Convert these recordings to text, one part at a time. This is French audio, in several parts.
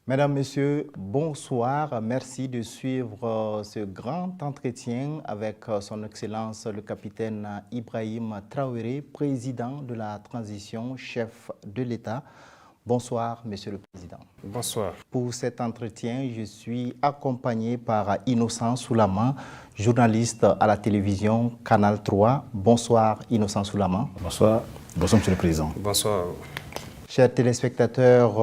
Mesdames, Messieurs, bonsoir. Merci de suivre ce grand entretien avec son Excellence le capitaine Ibrahim Traoré, président de la transition, chef de l'État. Bonsoir, Monsieur le Président. Bonsoir. Pour cet entretien, je suis accompagné par Innocent Soulaman, journaliste à la télévision Canal 3. Bonsoir, Innocent Soulaman. Bonsoir. Bonsoir, Monsieur le Président. Bonsoir. Chers téléspectateurs,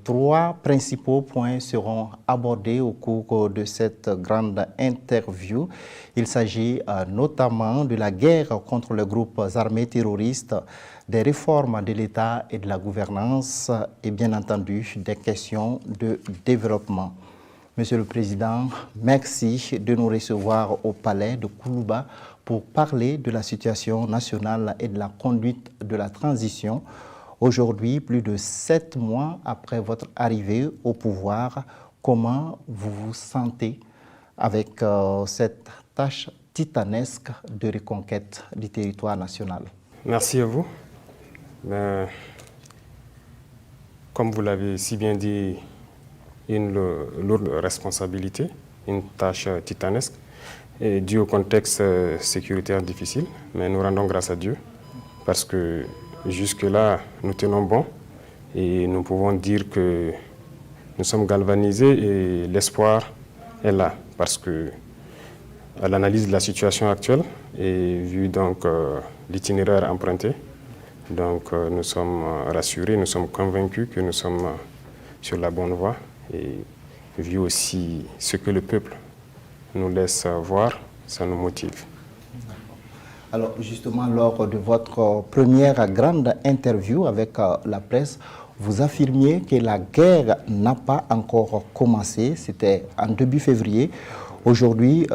trois principaux points seront abordés au cours de cette grande interview. Il s'agit notamment de la guerre contre les groupes armés terroristes, des réformes de l'État et de la gouvernance et bien entendu des questions de développement. Monsieur le Président, merci de nous recevoir au palais de Koulouba pour parler de la situation nationale et de la conduite de la transition. Aujourd'hui, plus de 7 mois après votre arrivée au pouvoir, comment vous vous sentez avec cette tâche titanesque de reconquête du territoire national? Merci à vous. Comme vous l'avez si bien dit, une lourde responsabilité, une tâche titanesque, et due au contexte sécuritaire difficile. Mais nous rendons grâce à Dieu parce que jusque-là, nous tenons bon et nous pouvons dire que nous sommes galvanisés et l'espoir est là parce que à l'analyse de la situation actuelle et vu donc l'itinéraire emprunté, donc nous sommes rassurés, nous sommes convaincus que nous sommes sur la bonne voie et vu aussi ce que le peuple nous laisse voir, ça nous motive. Alors justement, lors de votre première grande interview avec la presse, vous affirmiez que la guerre n'a pas encore commencé. C'était en début février. Aujourd'hui,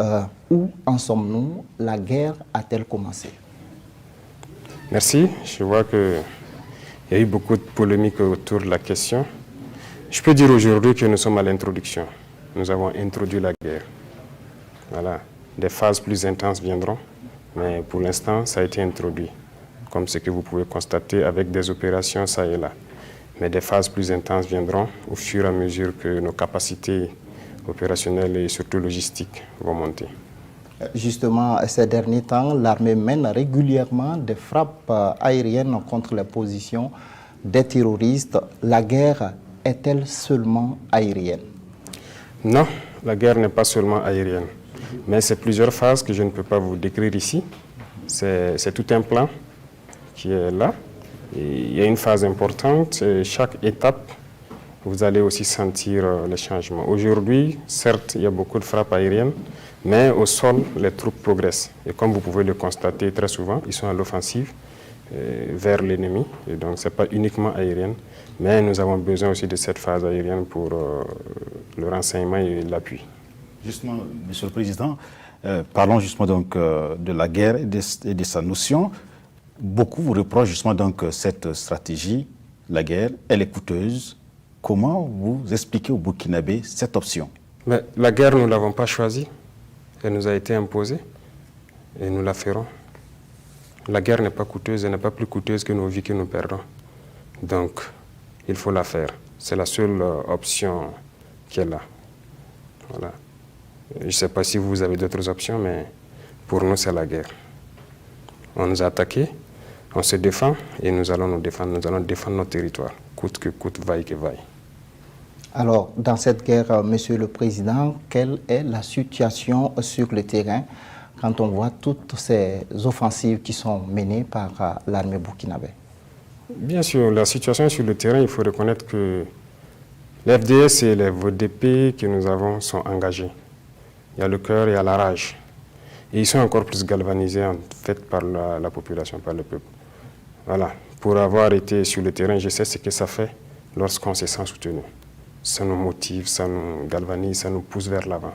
où en sommes-nous? La guerre a-t-elle commencé? Merci. Je vois qu'il y a eu beaucoup de polémiques autour de la question. Je peux dire aujourd'hui que nous sommes à l'introduction. Nous avons introduit la guerre. Voilà. Des phases plus intenses viendront. Mais pour l'instant, ça a été introduit, comme ce que vous pouvez constater avec des opérations ça et là. Mais des phases plus intenses viendront au fur et à mesure que nos capacités opérationnelles et surtout logistiques vont monter. Justement, ces derniers temps, l'armée mène régulièrement des frappes aériennes contre les positions des terroristes. La guerre est-elle seulement aérienne? Non, la guerre n'est pas seulement aérienne. Mais c'est plusieurs phases que je ne peux pas vous décrire ici. C'est tout un plan qui est là. Et il y a une phase importante. Et chaque étape, vous allez aussi sentir les changements. Aujourd'hui, certes, il y a beaucoup de frappes aériennes, mais au sol, les troupes progressent. Et comme vous pouvez le constater très souvent, ils sont à l'offensive vers l'ennemi. Et donc, ce n'est pas uniquement aérienne, mais nous avons besoin aussi de cette phase aérienne pour le renseignement et l'appui. Justement, Monsieur le Président, parlons justement donc de la guerre et de sa notion. Beaucoup vous reprochent justement donc cette stratégie, la guerre, elle est coûteuse. Comment vous expliquez aux Burkinabés cette option? Mais la guerre, nous ne l'avons pas choisie. Elle nous a été imposée et nous la ferons. La guerre n'est pas coûteuse, elle n'est pas plus coûteuse que nos vies que nous perdons. Donc, il faut la faire. C'est la seule option qui est là. Voilà. Je ne sais pas si vous avez d'autres options, mais pour nous, c'est la guerre. On nous a attaqués, on se défend et nous allons nous défendre. Nous allons défendre notre territoire, coûte que coûte, vaille que vaille. Alors, dans cette guerre, Monsieur le Président, quelle est la situation sur le terrain quand on voit toutes ces offensives qui sont menées par l'armée burkinabé? Bien sûr, la situation sur le terrain, il faut reconnaître que les FDS et les VDP que nous avons sont engagés. Il y a le cœur et il y a la rage. Et ils sont encore plus galvanisés en fait par la population, par le peuple. Voilà. Pour avoir été sur le terrain, je sais ce que ça fait lorsqu'on se sent soutenu. Ça nous motive, ça nous galvanise, ça nous pousse vers l'avant.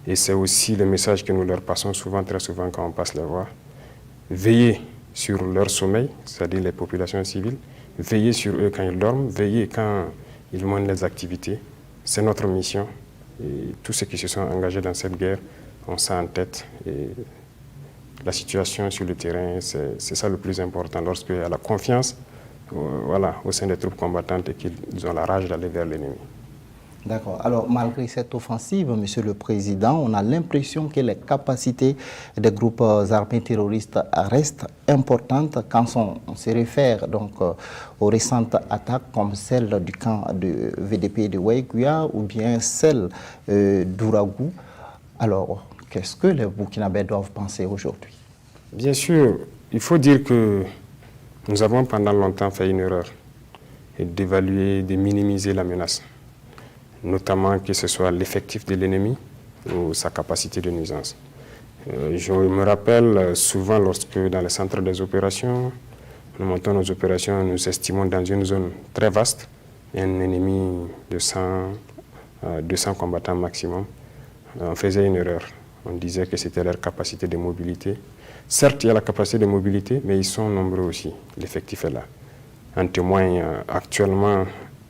Et c'est aussi le message que nous leur passons souvent, très souvent quand on passe les voir. Veillez sur leur sommeil, c'est-à-dire les populations civiles. Veillez sur eux quand ils dorment, veillez quand ils mènent les activités. C'est notre mission. Et tous ceux qui se sont engagés dans cette guerre ont ça en tête. Et la situation sur le terrain, c'est ça le plus important. Lorsqu'il y a la confiance voilà, au sein des troupes combattantes et qu'ils ont la rage d'aller vers l'ennemi. D'accord. Alors, malgré cette offensive, Monsieur le Président, on a l'impression que les capacités des groupes armés terroristes restent importantes quand on se réfère donc aux récentes attaques comme celle du camp de VDP de Waïguya ou bien celle d'Ouragou. Alors, qu'est-ce que les Burkinabés doivent penser aujourd'hui? Bien sûr, il faut dire que nous avons pendant longtemps fait une erreur et d'évaluer, de minimiser la menace, notamment que ce soit l'effectif de l'ennemi ou sa capacité de nuisance. Je me rappelle souvent lorsque dans les centres des opérations, nous montons nos opérations, nous estimons dans une zone très vaste, un ennemi de 200 combattants maximum. On faisait une erreur. On disait que c'était leur capacité de mobilité. Certes, il y a la capacité de mobilité, mais ils sont nombreux aussi. L'effectif est là. En témoigne, actuellement,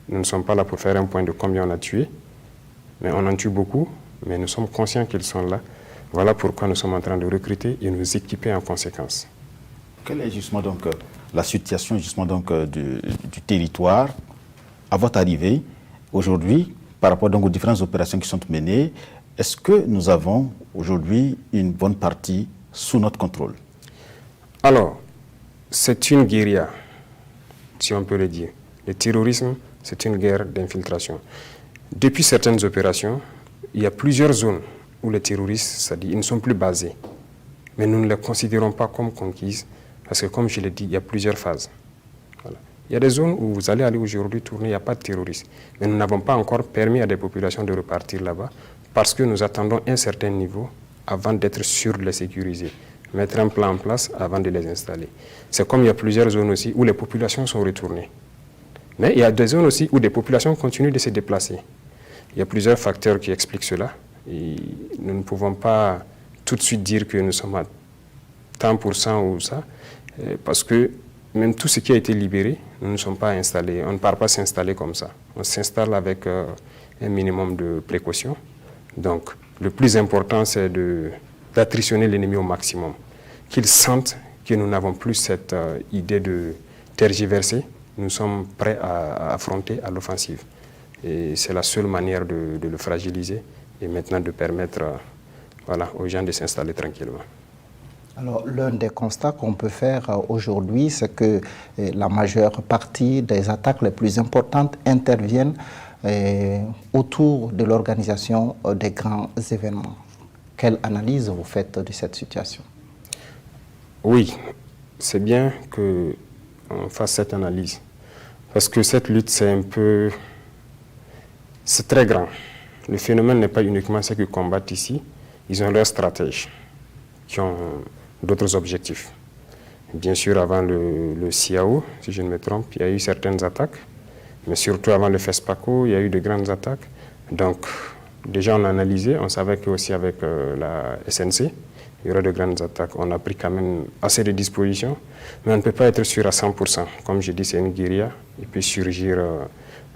nous ne sommes pas là pour faire un point de combien on a tué, mais on en tue beaucoup, mais nous sommes conscients qu'ils sont là. Voilà pourquoi nous sommes en train de recruter et nous équiper en conséquence. Quelle est justement donc la situation justement donc du territoire à votre arrivée aujourd'hui par rapport donc aux différentes opérations qui sont menées? Est-ce que nous avons aujourd'hui une bonne partie sous notre contrôle? Alors, c'est une guérilla, si on peut le dire. Le terrorisme, c'est une guerre d'infiltration. Depuis certaines opérations, il y a plusieurs zones où les terroristes, c'est-à-dire, ils ne sont plus basés. Mais nous ne les considérons pas comme conquises, parce que comme je l'ai dit, il y a plusieurs phases. Voilà. Il y a des zones où vous allez aller aujourd'hui tourner, il n'y a pas de terroristes. Mais nous n'avons pas encore permis à des populations de repartir là-bas, parce que nous attendons un certain niveau avant d'être sûrs de les sécuriser. Mettre un plan en place avant de les installer. C'est comme il y a plusieurs zones aussi où les populations sont retournées. Mais il y a des zones aussi où des populations continuent de se déplacer. Il y a plusieurs facteurs qui expliquent cela. Et nous ne pouvons pas tout de suite dire que nous sommes à tant pour cent ou ça, parce que même tout ce qui a été libéré, nous ne sommes pas installés. On ne part pas s'installer comme ça. On s'installe avec un minimum de précautions. Donc, le plus important, c'est d'attritionner l'ennemi au maximum. Qu'ils sentent que nous n'avons plus cette idée de tergiverser. Nous sommes prêts à affronter à l'offensive. Et c'est la seule manière de le fragiliser et maintenant de permettre aux gens de s'installer tranquillement. Alors, l'un des constats qu'on peut faire aujourd'hui, c'est que la majeure partie des attaques les plus importantes interviennent autour de l'organisation des grands événements. Quelle analyse vous faites de cette situation? Oui, c'est bien qu'on fasse cette analyse. Parce que cette lutte, c'est très grand. Le phénomène n'est pas uniquement ceux qui combattent ici. Ils ont leurs stratèges qui ont d'autres objectifs. Bien sûr, avant le CIAO, si je ne me trompe, il y a eu certaines attaques. Mais surtout avant le FESPACO, il y a eu de grandes attaques. Donc, déjà on a analysé, on savait qu'aussi avec la SNC, il y aura de grandes attaques. On a pris quand même assez de dispositions, mais on ne peut pas être sûr à 100%. Comme je dis, c'est une guérilla, il peut surgir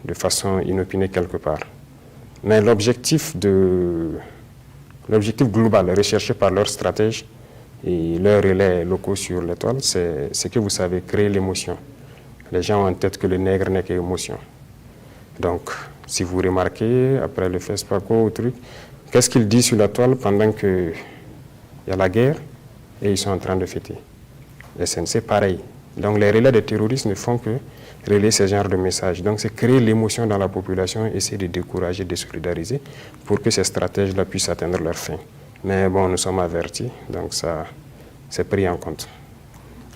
de façon inopinée quelque part. Mais l'objectif global recherché par leurs stratèges et leurs relais locaux sur l'étoile, c'est que vous savez créer l'émotion. Les gens ont en tête que le nègre n'est qu'émotion. Donc, si vous remarquez, après le FESPACO, qu'est-ce qu'ils disent sur la toile pendant qu'il y a la guerre et ils sont en train de fêter? SNC, pareil. Donc, les relais des terroristes ne font que relayer ce genre de messages. Donc, c'est créer l'émotion dans la population, essayer de décourager, de solidariser pour que ces stratèges-là puissent atteindre leur fin. Mais bon, nous sommes avertis, donc ça, c'est pris en compte.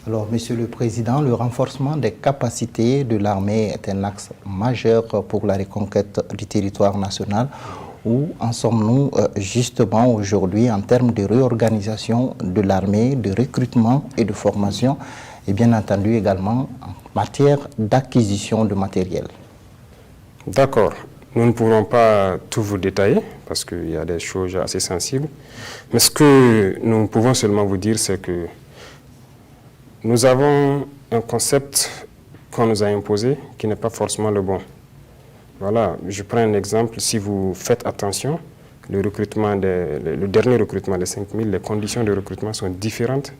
Alors, Monsieur le Président, le renforcement des capacités de l'armée est un axe majeur pour la reconquête du territoire national. Où en sommes-nous justement aujourd'hui en termes de réorganisation de l'armée, de recrutement et de formation, et bien entendu également en matière d'acquisition de matériel? D'accord. Nous ne pourrons pas tout vous détailler parce qu'il y a des choses assez sensibles. Mais ce que nous pouvons seulement vous dire, c'est que nous avons un concept qu'on nous a imposé qui n'est pas forcément le bon. Voilà, je prends un exemple. Si vous faites attention, le dernier recrutement des 5000, les conditions de recrutement sont différentes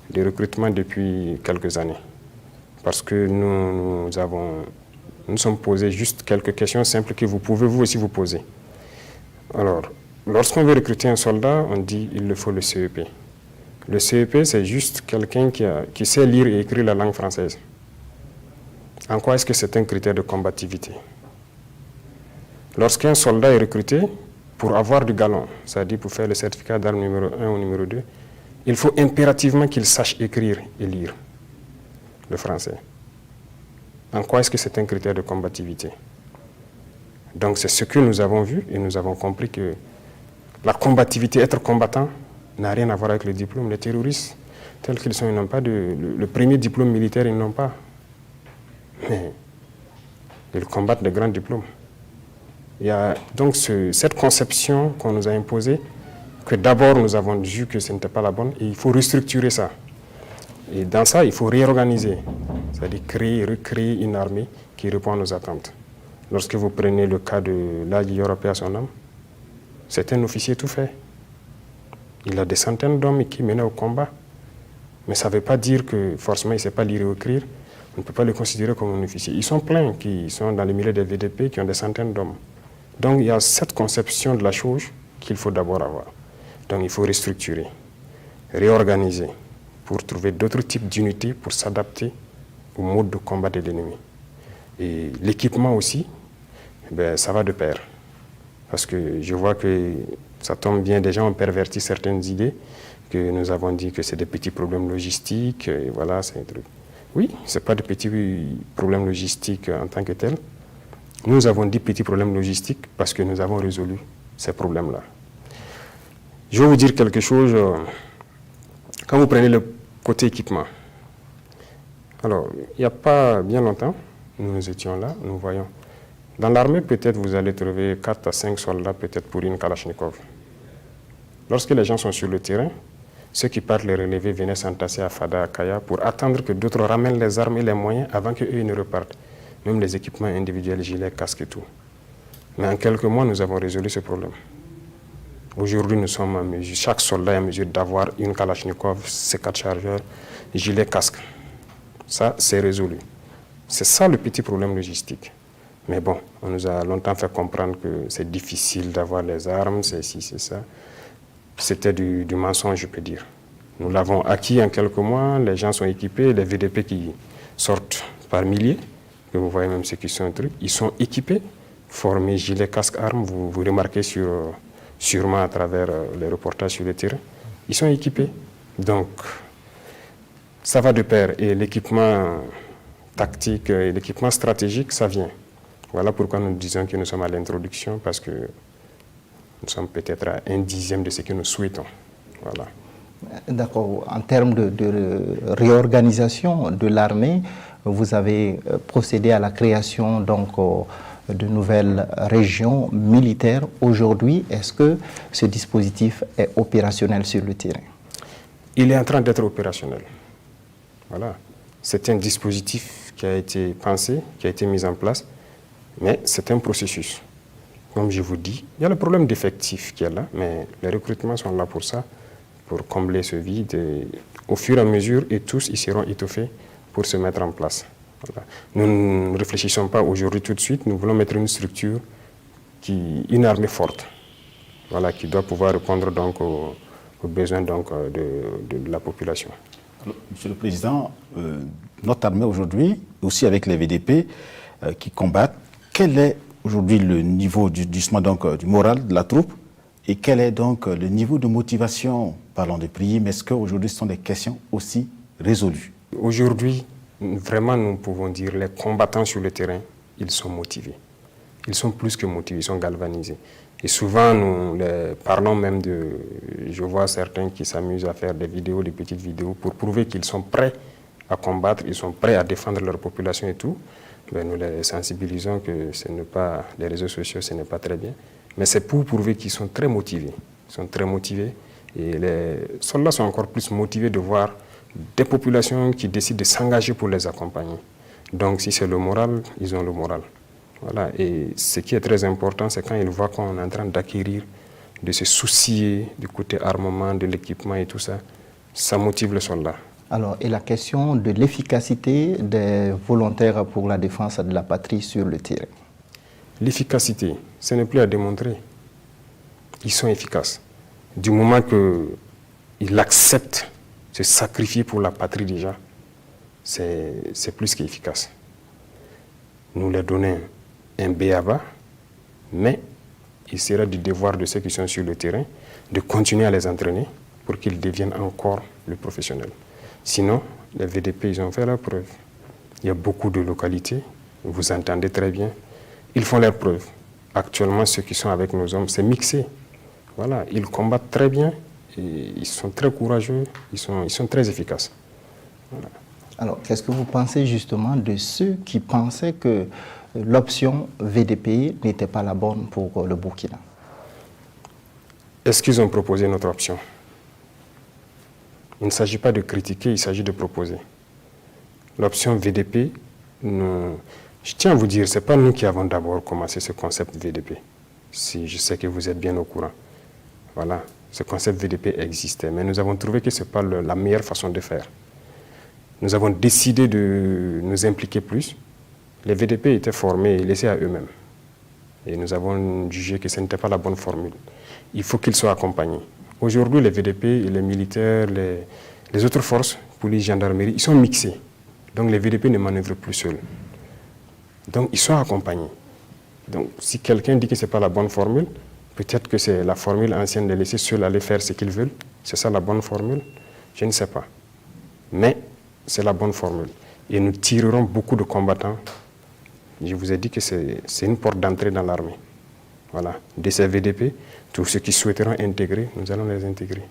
des recrutements depuis quelques années. Parce que nous avons nous sommes posés juste quelques questions simples que vous pouvez vous aussi vous poser. Alors, lorsqu'on veut recruter un soldat, on dit il le faut le CEP. Le CEP, c'est juste quelqu'un qui sait lire et écrire la langue française. En quoi est-ce que c'est un critère de combativité? Lorsqu'un soldat est recruté, pour avoir du galon, c'est-à-dire pour faire le certificat d'arme numéro 1 ou numéro 2, il faut impérativement qu'il sache écrire et lire le français. En quoi est-ce que c'est un critère de combativité? Donc c'est ce que nous avons vu et nous avons compris que la combativité, être combattant, n'a rien à voir avec le diplôme. Les terroristes, tels qu'ils sont, ils n'ont pas le premier diplôme militaire, ils n'ont pas. Mais ils combattent de grands diplômes. Il y a donc cette conception qu'on nous a imposée, que d'abord nous avons vu que ce n'était pas la bonne, et il faut restructurer ça. Et dans ça, il faut réorganiser, c'est-à-dire recréer une armée qui répond à nos attentes. Lorsque vous prenez le cas de l'Agi Europé à son âme, c'est un officier tout fait. Il a des centaines d'hommes qui menaient au combat. Mais ça ne veut pas dire que forcément il ne sait pas lire et écrire. On ne peut pas le considérer comme un officier. Ils sont pleins qui sont dans les milieux des VDP, qui ont des centaines d'hommes. Donc il y a cette conception de la chose qu'il faut d'abord avoir. Donc il faut restructurer, réorganiser pour trouver d'autres types d'unités pour s'adapter au mode de combat de l'ennemi. Et l'équipement aussi, ça va de pair. Parce que je vois que ça tombe bien, des gens ont perverti certaines idées, que nous avons dit que c'est des petits problèmes logistiques, et voilà, c'est un truc. Oui, ce n'est pas de petits problèmes logistiques en tant que tels. Nous avons dit petits problèmes logistiques parce que nous avons résolu ces problèmes-là. Je vais vous dire quelque chose. Quand vous prenez le côté équipement, alors, il n'y a pas bien longtemps, nous étions là, nous voyons. Dans l'armée, peut-être vous allez trouver 4 à 5 soldats, peut-être pour une Kalachnikov. Lorsque les gens sont sur le terrain, ceux qui partent les relever venaient s'entasser à Fada, à Kaya, pour attendre que d'autres ramènent les armes et les moyens avant qu'eux ne repartent. Même les équipements individuels, gilets, casques et tout. Mais en quelques mois, nous avons résolu ce problème. Aujourd'hui, nous sommes en mesure, chaque soldat est en mesure d'avoir une Kalachnikov, ses 4 chargeurs, gilet, casque. Ça, c'est résolu. C'est ça le petit problème logistique. Mais bon, on nous a longtemps fait comprendre que c'est difficile d'avoir les armes, c'est ci, c'est ça. C'était du mensonge, je peux dire. Nous l'avons acquis en quelques mois, les gens sont équipés, les VDP qui sortent par milliers, que vous voyez même ceux qui sont un truc, ils sont équipés, formés, gilets, casques, armes, vous remarquez sûrement à travers les reportages sur le terrain, ils sont équipés. Donc, ça va de pair, et l'équipement tactique et l'équipement stratégique, ça vient. Voilà pourquoi nous disons que nous sommes à l'introduction, parce que nous sommes peut-être à 1/10 de ce que nous souhaitons. Voilà. D'accord. En termes de réorganisation de l'armée, vous avez procédé à la création donc, de nouvelles régions militaires. Aujourd'hui, est-ce que ce dispositif est opérationnel sur le terrain? Il est en train d'être opérationnel. Voilà. C'est un dispositif qui a été pensé, qui a été mis en place, mais c'est un processus. Comme je vous dis, il y a le problème d'effectifs qui est là, mais les recrutements sont là pour ça, pour combler ce vide. Et au fur et à mesure, et tous, ils seront étoffés pour se mettre en place. Voilà. Nous ne réfléchissons pas aujourd'hui tout de suite, nous voulons mettre une structure, une armée forte, voilà, qui doit pouvoir répondre donc aux besoins donc, de la population. Alors, Monsieur le Président, notre armée aujourd'hui, aussi avec les VDP qui combattent, quel est aujourd'hui le niveau du moral de la troupe et quel est donc le niveau de motivation? Parlons de primes, est-ce qu'aujourd'hui ce sont des questions aussi résolues? Aujourd'hui, vraiment nous pouvons dire les combattants sur le terrain, ils sont motivés. Ils sont plus que motivés, ils sont galvanisés. Et souvent, nous parlons même je vois certains qui s'amusent à faire des vidéos, des petites vidéos, pour prouver qu'ils sont prêts à combattre, ils sont prêts à défendre leur population et tout. Ben, nous les sensibilisons que les réseaux sociaux, ce n'est pas très bien. Mais c'est pour prouver qu'ils sont très motivés. Ils sont très motivés. Et les soldats sont encore plus motivés de voir des populations qui décident de s'engager pour les accompagner. Donc, si c'est le moral, ils ont le moral. Voilà. Et ce qui est très important, c'est quand ils voient qu'on est en train d'acquérir, de se soucier du côté armement, de l'équipement et tout ça, ça motive le soldat. Alors, et la question de l'efficacité des volontaires pour la défense de la patrie sur le terrain? L'efficacité, ce n'est plus à démontrer. Ils sont efficaces. Du moment qu'ils acceptent de se sacrifier pour la patrie déjà, c'est plus qu'efficace. Nous leur donnons un b.a.-ba, mais il sera du devoir de ceux qui sont sur le terrain de continuer à les entraîner pour qu'ils deviennent encore le professionnel. Sinon, les VDP, ils ont fait leur preuve. Il y a beaucoup de localités, vous entendez très bien, ils font leur preuve. Actuellement, ceux qui sont avec nos hommes, c'est mixé. Voilà, ils combattent très bien, et ils sont très courageux, ils sont très efficaces. Voilà. Alors, qu'est-ce que vous pensez justement de ceux qui pensaient que l'option VDP n'était pas la bonne pour le Burkina? Est-ce qu'ils ont proposé notre option? Il ne s'agit pas de critiquer, il s'agit de proposer. L'option VDP, je tiens à vous dire, ce n'est pas nous qui avons d'abord commencé ce concept VDP. Si je sais que vous êtes bien au courant. Voilà, ce concept VDP existait, mais nous avons trouvé que ce n'est pas la meilleure façon de faire. Nous avons décidé de nous impliquer plus. Les VDP étaient formés et laissés à eux-mêmes. Et nous avons jugé que ce n'était pas la bonne formule. Il faut qu'ils soient accompagnés. Aujourd'hui, les VDP, et les militaires, les autres forces, police, gendarmerie, ils sont mixés. Donc les VDP ne manœuvrent plus seuls. Donc ils sont accompagnés. Donc si quelqu'un dit que ce n'est pas la bonne formule, peut-être que c'est la formule ancienne de laisser seuls aller faire ce qu'ils veulent. C'est ça la bonne formule? Je ne sais pas. Mais c'est la bonne formule. Et nous tirerons beaucoup de combattants. Je vous ai dit que c'est une porte d'entrée dans l'armée. Voilà. De ces VDP, tous ceux qui souhaiteront intégrer, nous allons les intégrer.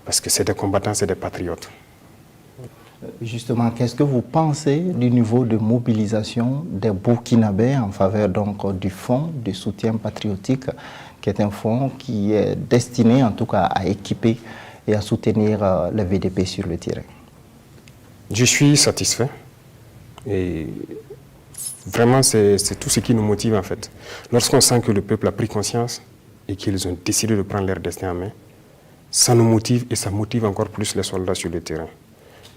Parce que c'est des combattants, c'est des patriotes. Justement, qu'est-ce que vous pensez du niveau de mobilisation des Burkinabés en faveur donc du fonds de soutien patriotique, qui est un fonds qui est destiné en tout cas à équiper et à soutenir les VDP sur le terrain? Je suis satisfait. Et vraiment, c'est tout ce qui nous motive en fait. Lorsqu'on sent que le peuple a pris conscience et qu'ils ont décidé de prendre leur destin en main, ça nous motive et ça motive encore plus les soldats sur le terrain.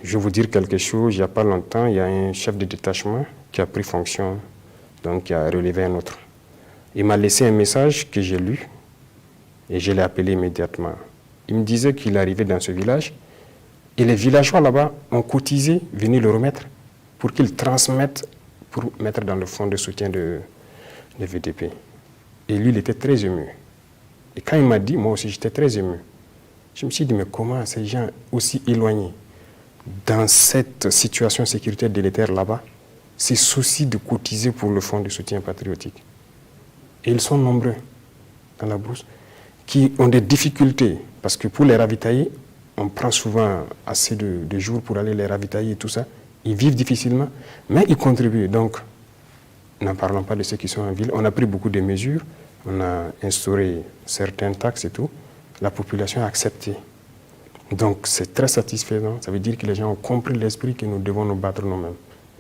Je vais vous dire quelque chose, il n'y a pas longtemps, il y a un chef de détachement qui a pris fonction, donc qui a relevé un autre. Il m'a laissé un message que j'ai lu et je l'ai appelé immédiatement. Il me disait qu'il arrivait dans ce village et les villageois là-bas ont cotisé, venus le remettre pour qu'ils transmettent, pour mettre dans le fonds de soutien de VDP. Et lui, il était très ému. Et quand il m'a dit, moi aussi j'étais très ému. Je me suis dit, mais comment ces gens aussi éloignés, dans cette situation sécuritaire délétère là-bas, ces soucis de cotiser pour le fonds de soutien patriotique. Et ils sont nombreux dans la brousse qui ont des difficultés, parce que pour les ravitailler, on prend souvent assez de jours pour aller les ravitailler et tout ça. Ils vivent difficilement, mais ils contribuent. Donc, n'en parlons pas de ceux qui sont en ville. On a pris beaucoup de mesures, on a instauré certaines taxes et tout. La population a accepté. Donc, c'est très satisfaisant. Ça veut dire que les gens ont compris l'esprit que nous devons nous battre nous-mêmes.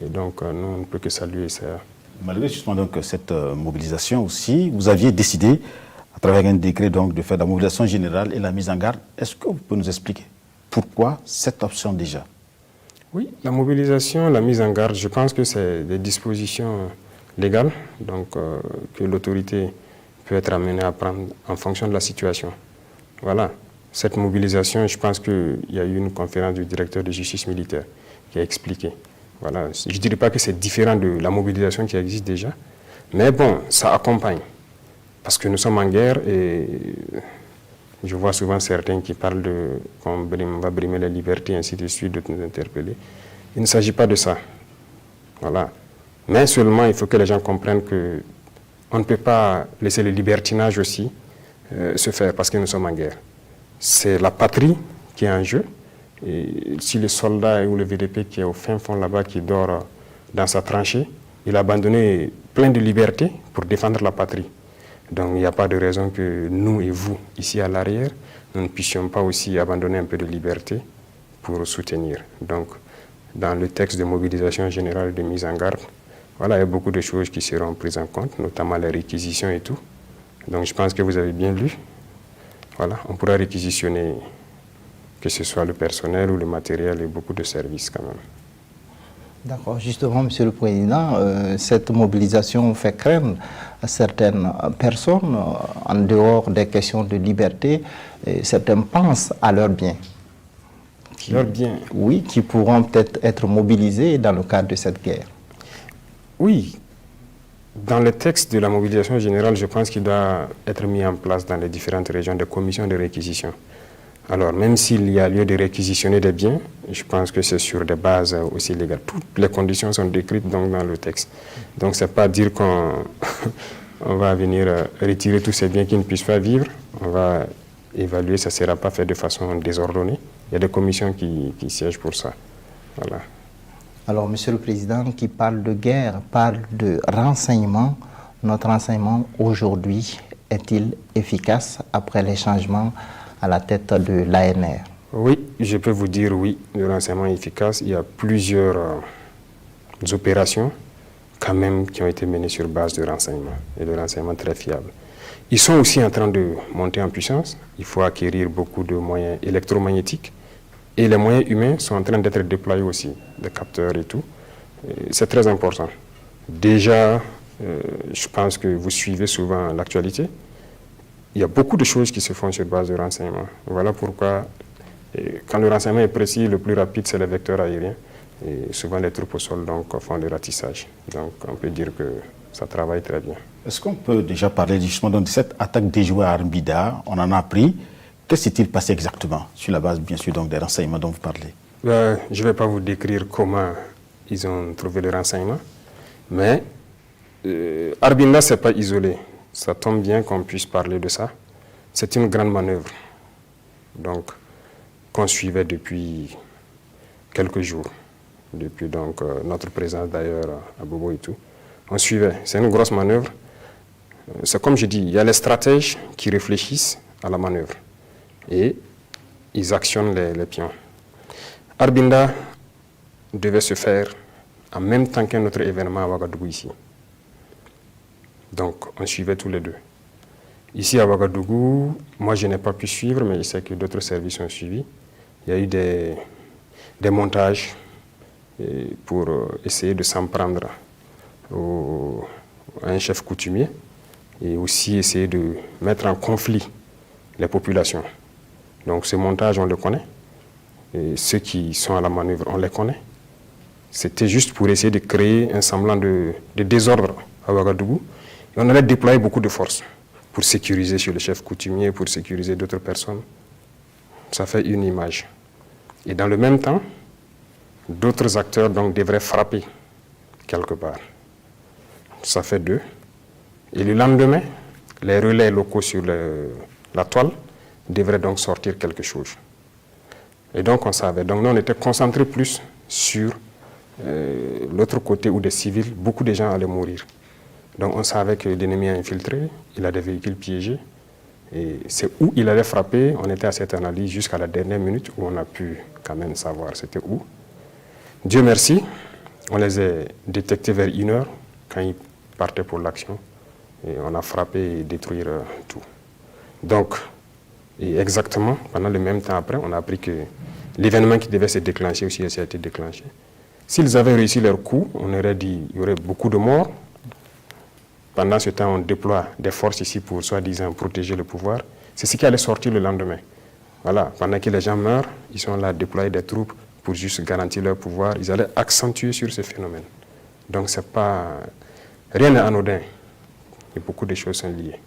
Et donc, nous, on ne peut que saluer ça. Malgré justement donc, cette mobilisation aussi, vous aviez décidé, à travers un décret, donc, de faire la mobilisation générale et la mise en garde. Est-ce que vous pouvez nous expliquer pourquoi cette option déjà? Oui, la mobilisation, la mise en garde, je pense que c'est des dispositions légales donc, que l'autorité peut être amenée à prendre en fonction de la situation. Voilà. Cette mobilisation, je pense qu'il y a eu une conférence du directeur de justice militaire qui a expliqué. Voilà. Je ne dirais pas que c'est différent de la mobilisation qui existe déjà, mais bon, ça accompagne. Parce que nous sommes en guerre et je vois souvent certains qui parlent de qu'on va brimer les libertés, ainsi de suite, de nous interpeller. Il ne s'agit pas de ça. Voilà. Mais seulement, il faut que les gens comprennent qu'on ne peut pas laisser le libertinage aussi se faire parce que nous sommes en guerre. C'est la patrie qui est en jeu. Et si le soldat ou le VDP qui est au fin fond là-bas, qui dort dans sa tranchée, il a abandonné plein de libertés pour défendre la patrie. Donc il n'y a pas de raison que nous et vous, ici à l'arrière, nous ne puissions pas aussi abandonner un peu de liberté pour soutenir. Donc dans le texte de mobilisation générale de mise en garde, voilà, il y a beaucoup de choses qui seront prises en compte, notamment les réquisitions et tout. Donc je pense que vous avez bien lu. Voilà, on pourra réquisitionner que ce soit le personnel ou le matériel et beaucoup de services quand même. D'accord. Justement, Monsieur le Président, cette mobilisation fait craindre à certaines personnes, en dehors des questions de liberté, certains pensent à leurs biens. Leurs biens? Oui, qui pourront peut-être être mobilisés dans le cadre de cette guerre. Oui. Dans le texte de la mobilisation générale, je pense qu'il doit être mis en place dans les différentes régions des commissions de réquisition. Alors, même s'il y a lieu de réquisitionner des biens, je pense que c'est sur des bases aussi légales. Toutes les conditions sont décrites donc dans le texte. Donc, ce n'est pas dire qu'on on va venir retirer tous ces biens qui ne puissent pas vivre. On va évaluer, ça ne sera pas fait de façon désordonnée. Il y a des commissions qui siègent pour ça. Voilà. Alors, Monsieur le Président, qui parle de guerre, parle de renseignement. Notre renseignement aujourd'hui est-il efficace après les changements à la tête de l'ANR? Oui, je peux vous dire oui, le renseignement est efficace. Il y a plusieurs opérations quand même qui ont été menées sur base de renseignement et de renseignement très fiables. Ils sont aussi en train de monter en puissance. Il faut acquérir beaucoup de moyens électromagnétiques et les moyens humains sont en train d'être déployés aussi, des capteurs et tout. C'est très important. Déjà, je pense que vous suivez souvent l'actualité. Il y a beaucoup de choses qui se font sur base de renseignement. Voilà pourquoi, quand le renseignement est précis, le plus rapide, c'est les vecteurs aériens. Et souvent, les troupes au sol donc, font le ratissage. Donc, on peut dire que ça travaille très bien. Est-ce qu'on peut déjà parler justement de cette attaque déjouée à Armbida? On en a appris. Qu'est-ce qui s'est passé exactement, sur la base, bien sûr, donc, des renseignements dont vous parlez? Je ne vais pas vous décrire comment ils ont trouvé le renseignement, mais Armbida, ce n'est pas isolé. Ça tombe bien qu'on puisse parler de ça. C'est une grande manœuvre, donc, qu'on suivait depuis quelques jours, depuis donc, notre présence d'ailleurs à Bobo et tout. On suivait, c'est une grosse manœuvre. C'est comme je dis, il y a les stratèges qui réfléchissent à la manœuvre et ils actionnent les pions. Armbida devait se faire en même temps qu'un autre événement à Ouagadougou ici. Donc, on suivait tous les deux. Ici à Ouagadougou, moi je n'ai pas pu suivre, mais je sais que d'autres services ont suivi. Il y a eu des montages pour essayer de s'en prendre à un chef coutumier et aussi essayer de mettre en conflit les populations. Donc, ce montage, on le connaît. Et ceux qui sont à la manœuvre, on les connaît. C'était juste pour essayer de créer un semblant de désordre à Ouagadougou. Et on allait déployer beaucoup de forces pour sécuriser sur le chef coutumier, pour sécuriser d'autres personnes. Ça fait une image. Et dans le même temps, d'autres acteurs donc, devraient frapper quelque part. Ça fait deux. Et le lendemain, les relais locaux sur la toile devraient donc sortir quelque chose. Et donc on savait. Donc nous, on était concentrés plus sur l'autre côté où des civils, beaucoup de gens allaient mourir. Donc on savait que l'ennemi a infiltré, il a des véhicules piégés. Et c'est où il allait frapper. On était à cette analyse jusqu'à la dernière minute où on a pu quand même savoir c'était où. Dieu merci, on les a détectés vers 1h quand ils partaient pour l'action. Et on a frappé et détruire tout. Donc, et exactement, pendant le même temps après, on a appris que l'événement qui devait se déclencher aussi a été déclenché. S'ils avaient réussi leur coup, on aurait dit qu'il y aurait beaucoup de morts. Pendant ce temps, on déploie des forces ici pour, soi-disant, protéger le pouvoir. C'est ce qui allait sortir le lendemain. Voilà, pendant que les gens meurent, ils sont là à déployer des troupes pour juste garantir leur pouvoir. Ils allaient accentuer sur ce phénomène. Donc, c'est pas... rien n'est anodin. Et beaucoup de choses sont liées.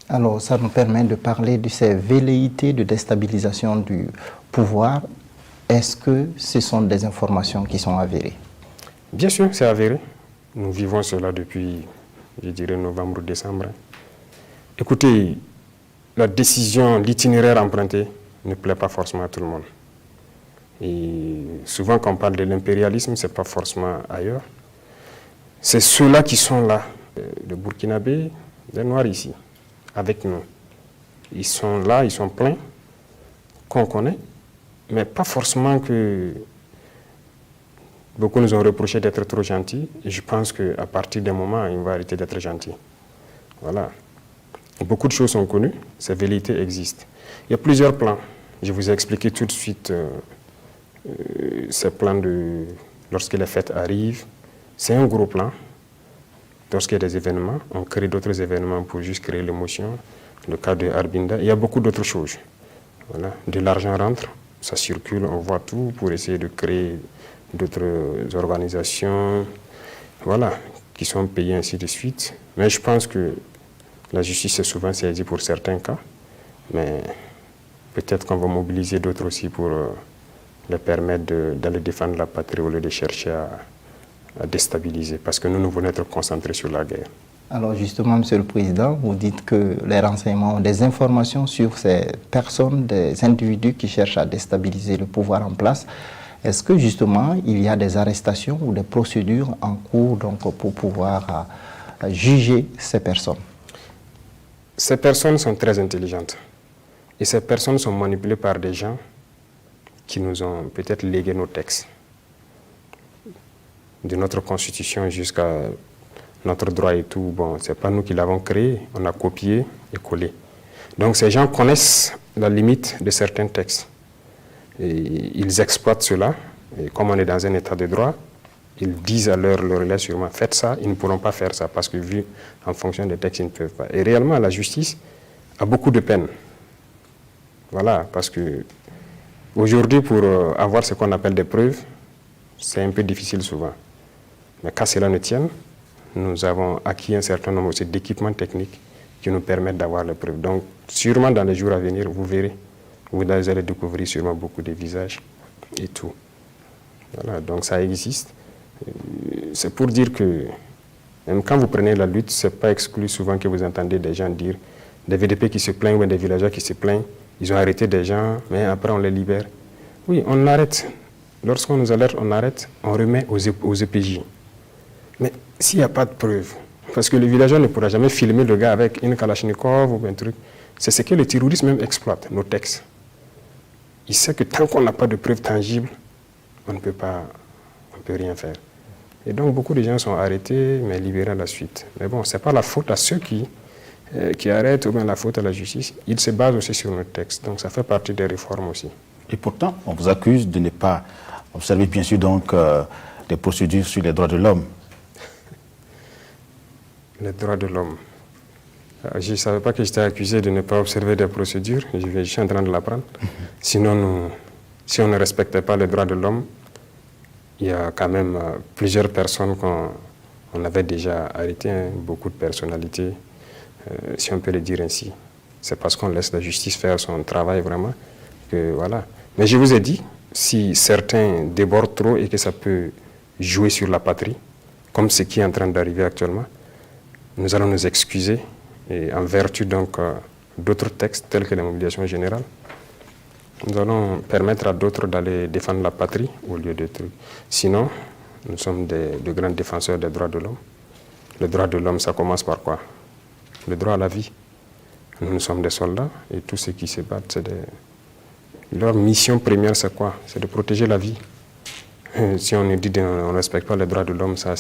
Alors, ça nous permet de parler de ces velléités de déstabilisation du pouvoir. Est-ce que ce sont des informations qui sont avérées? Bien sûr, c'est avéré. Nous vivons cela depuis, je dirais, novembre-décembre. Écoutez, la décision, l'itinéraire emprunté ne plaît pas forcément à tout le monde. Et souvent, quand on parle de l'impérialisme, ce n'est pas forcément ailleurs. C'est ceux-là qui sont là, de Burkinabé, des Noirs ici, avec nous. Ils sont là, ils sont pleins, qu'on connaît, mais pas forcément que... Beaucoup nous ont reproché d'être trop gentils, et je pense qu'à partir d'un moment, ils vont arrêter d'être gentils. Voilà. Beaucoup de choses sont connues, ces velléités existent. Il y a plusieurs plans. Je vous ai expliqué tout de suite ce plan lorsque les fêtes arrivent. C'est un gros plan. Lorsqu'il y a des événements, on crée d'autres événements pour juste créer l'émotion. Le cas de Arbinda, il y a beaucoup d'autres choses. Voilà. De l'argent rentre, ça circule, on voit tout pour essayer de créer d'autres organisations, voilà, qui sont payées ainsi de suite. Mais je pense que la justice est souvent saisie pour certains cas, mais peut-être qu'on va mobiliser d'autres aussi pour leur permettre d'aller défendre la patrie au lieu de chercher à déstabiliser, parce que nous voulons être concentrés sur la guerre. Alors justement, Monsieur le Président, vous dites que les renseignements ont des informations sur ces personnes, des individus qui cherchent à déstabiliser le pouvoir en place. Est-ce que justement, il y a des arrestations ou des procédures en cours donc, pour pouvoir juger ces personnes? Ces personnes sont très intelligentes. Et ces personnes sont manipulées par des gens qui nous ont peut-être légué nos textes. De notre constitution jusqu'à notre droit et tout, bon, ce n'est pas nous qui l'avons créé, on a copié et collé. Donc ces gens connaissent la limite de certains textes. Et ils exploitent cela, et comme on est dans un état de droit, ils disent à leur relais sûrement, faites ça, ils ne pourront pas faire ça, parce que vu en fonction des textes, ils ne peuvent pas. Et réellement, la justice a beaucoup de peine. Voilà, parce que aujourd'hui, pour avoir ce qu'on appelle des preuves, c'est un peu difficile souvent. Mais qu'à cela ne tienne, nous avons acquis un certain nombre aussi d'équipements techniques qui nous permettent d'avoir les preuves. Donc, sûrement dans les jours à venir, vous verrez, vous allez découvrir sûrement beaucoup de visages et tout. Voilà, donc ça existe. C'est pour dire que même quand vous prenez la lutte, ce n'est pas exclu souvent que vous entendez des gens dire, des VDP qui se plaignent ou des villageois qui se plaignent, ils ont arrêté des gens, mais après on les libère. Oui, on arrête. Lorsqu'on nous alerte, on arrête, on remet aux EPJ. Mais s'il n'y a pas de preuve, parce que le villageois ne pourra jamais filmer le gars avec une Kalachnikov ou un truc, c'est ce que le terrorisme même exploite, nos textes. Il sait que tant qu'on n'a pas de preuves tangibles, on ne peut rien faire. Et donc beaucoup de gens sont arrêtés, mais libérés à la suite. Mais bon, ce n'est pas la faute à ceux qui arrêtent ou bien la faute à la justice. Ils se basent aussi sur nos textes, donc ça fait partie des réformes aussi. Et pourtant, on vous accuse de ne pas observer bien sûr donc des procédures sur les droits de l'homme. Les droits de l'homme. Je ne savais pas que j'étais accusé de ne pas observer des procédures. Je suis en train de l'apprendre. Sinon, si on ne respectait pas les droits de l'homme, il y a quand même plusieurs personnes qu'on avait déjà arrêtées, hein, beaucoup de personnalités, si on peut le dire ainsi. C'est parce qu'on laisse la justice faire son travail vraiment que voilà. Mais je vous ai dit, si certains débordent trop et que ça peut jouer sur la patrie, comme ce qui est en train d'arriver actuellement, nous allons nous excuser et en vertu donc d'autres textes tels que la mobilisation générale, nous allons permettre à d'autres d'aller défendre la patrie au lieu de trucs. Sinon, nous sommes de grands défenseurs des droits de l'homme. Les droits de l'homme, ça commence par quoi? Le droit à la vie. Nous sommes des soldats et tous ceux qui se battent, leur mission première, c'est quoi? C'est de protéger la vie. Si on nous dit qu'on ne respecte pas les droits de l'homme, ça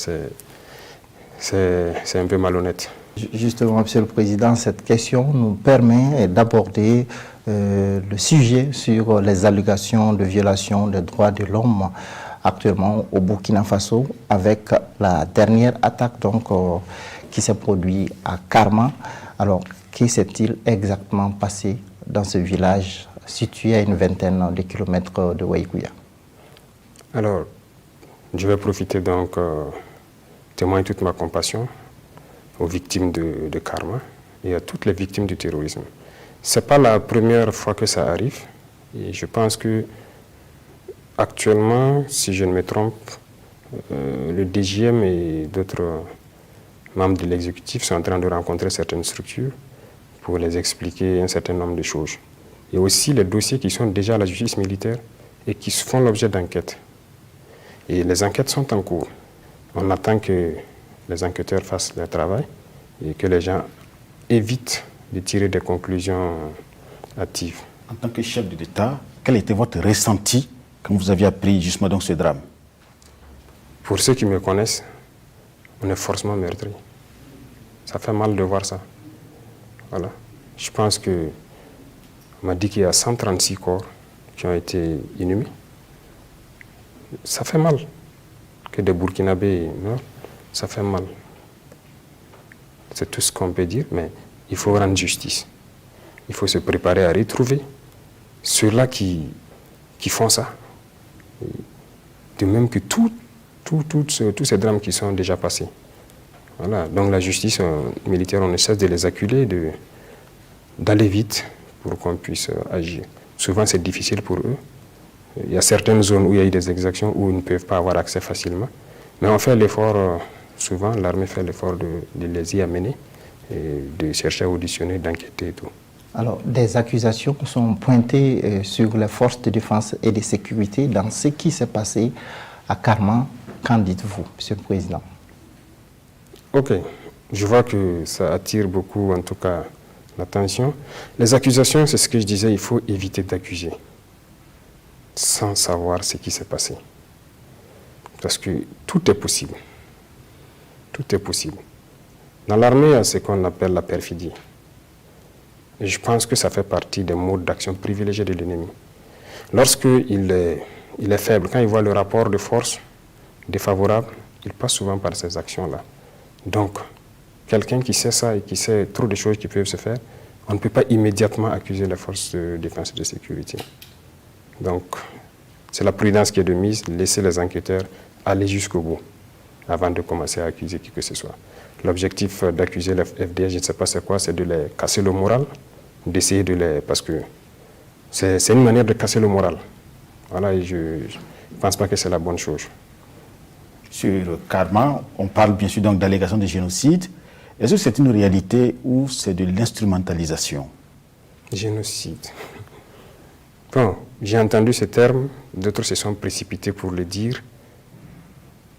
c'est un peu malhonnête. Justement, Monsieur le Président, cette question nous permet d'aborder le sujet sur les allégations de violation des droits de l'homme actuellement au Burkina Faso avec la dernière attaque donc, qui s'est produite à Karma. Alors, qu'est-ce qui s'est-il exactement passé dans ce village situé à une vingtaine de kilomètres de Waïkouya? Alors, je vais profiter donc témoigner toute ma compassion aux victimes de Karma et à toutes les victimes du terrorisme. Ce n'est pas la première fois que ça arrive et je pense que actuellement, si je ne me trompe, le DGM et d'autres membres de l'exécutif sont en train de rencontrer certaines structures pour les expliquer un certain nombre de choses. Et aussi les dossiers qui sont déjà à la justice militaire et qui font l'objet d'enquêtes. Et les enquêtes sont en cours. On attend que les enquêteurs fassent leur travail et que les gens évitent de tirer des conclusions hâtives. En tant que chef de l'État, quel était votre ressenti quand vous aviez appris justement donc ce drame? Pour ceux qui me connaissent, on est forcément meurtri. Ça fait mal de voir ça. Voilà. Je pense que On m'a dit qu'il y a 136 corps qui ont été inhumés. Ça fait mal que des Burkinabés meurent, ça fait mal. C'est tout ce qu'on peut dire, mais il faut rendre justice. Il faut se préparer à retrouver ceux-là qui font ça. De même que tous ces drames qui sont déjà passés. Voilà. Donc la justice militaire, on ne cesse de les acculer, d'aller vite pour qu'on puisse agir. Souvent, c'est difficile pour eux. Il y a certaines zones où il y a eu des exactions où ils ne peuvent pas avoir accès facilement. Mais on fait l'effort, souvent, l'armée fait l'effort de les y amener, et de chercher à auditionner, d'enquêter et tout. Alors, des accusations sont pointées sur les forces de défense et de sécurité dans ce qui s'est passé à Karma. Qu'en dites-vous, Monsieur le Président? Ok, je vois que ça attire beaucoup, en tout cas, l'attention. Les accusations, c'est ce que je disais, il faut éviter d'accuser sans savoir ce qui s'est passé. Parce que tout est possible. Tout est possible. Dans l'armée, il y a ce qu'on appelle la perfidie. Et je pense que ça fait partie des modes d'action privilégiés de l'ennemi. Lorsqu'il est faible, quand il voit le rapport de force défavorable, il passe souvent par ces actions-là. Donc, quelqu'un qui sait ça et qui sait trop de choses qui peuvent se faire, on ne peut pas immédiatement accuser les forces de défense et de sécurité. Donc, c'est la prudence qui est de mise, laisser les enquêteurs aller jusqu'au bout avant de commencer à accuser qui que ce soit. L'objectif d'accuser les FDS, je ne sais pas c'est quoi, c'est de les casser le moral, d'essayer de les... Parce que c'est une manière de casser le moral. Voilà, et je ne pense pas que c'est la bonne chose. Sur Karma, on parle bien sûr donc d'allégation de génocide. Est-ce que c'est une réalité ou c'est de l'instrumentalisation? Génocide. Bon, j'ai entendu ce terme, d'autres se sont précipités pour le dire.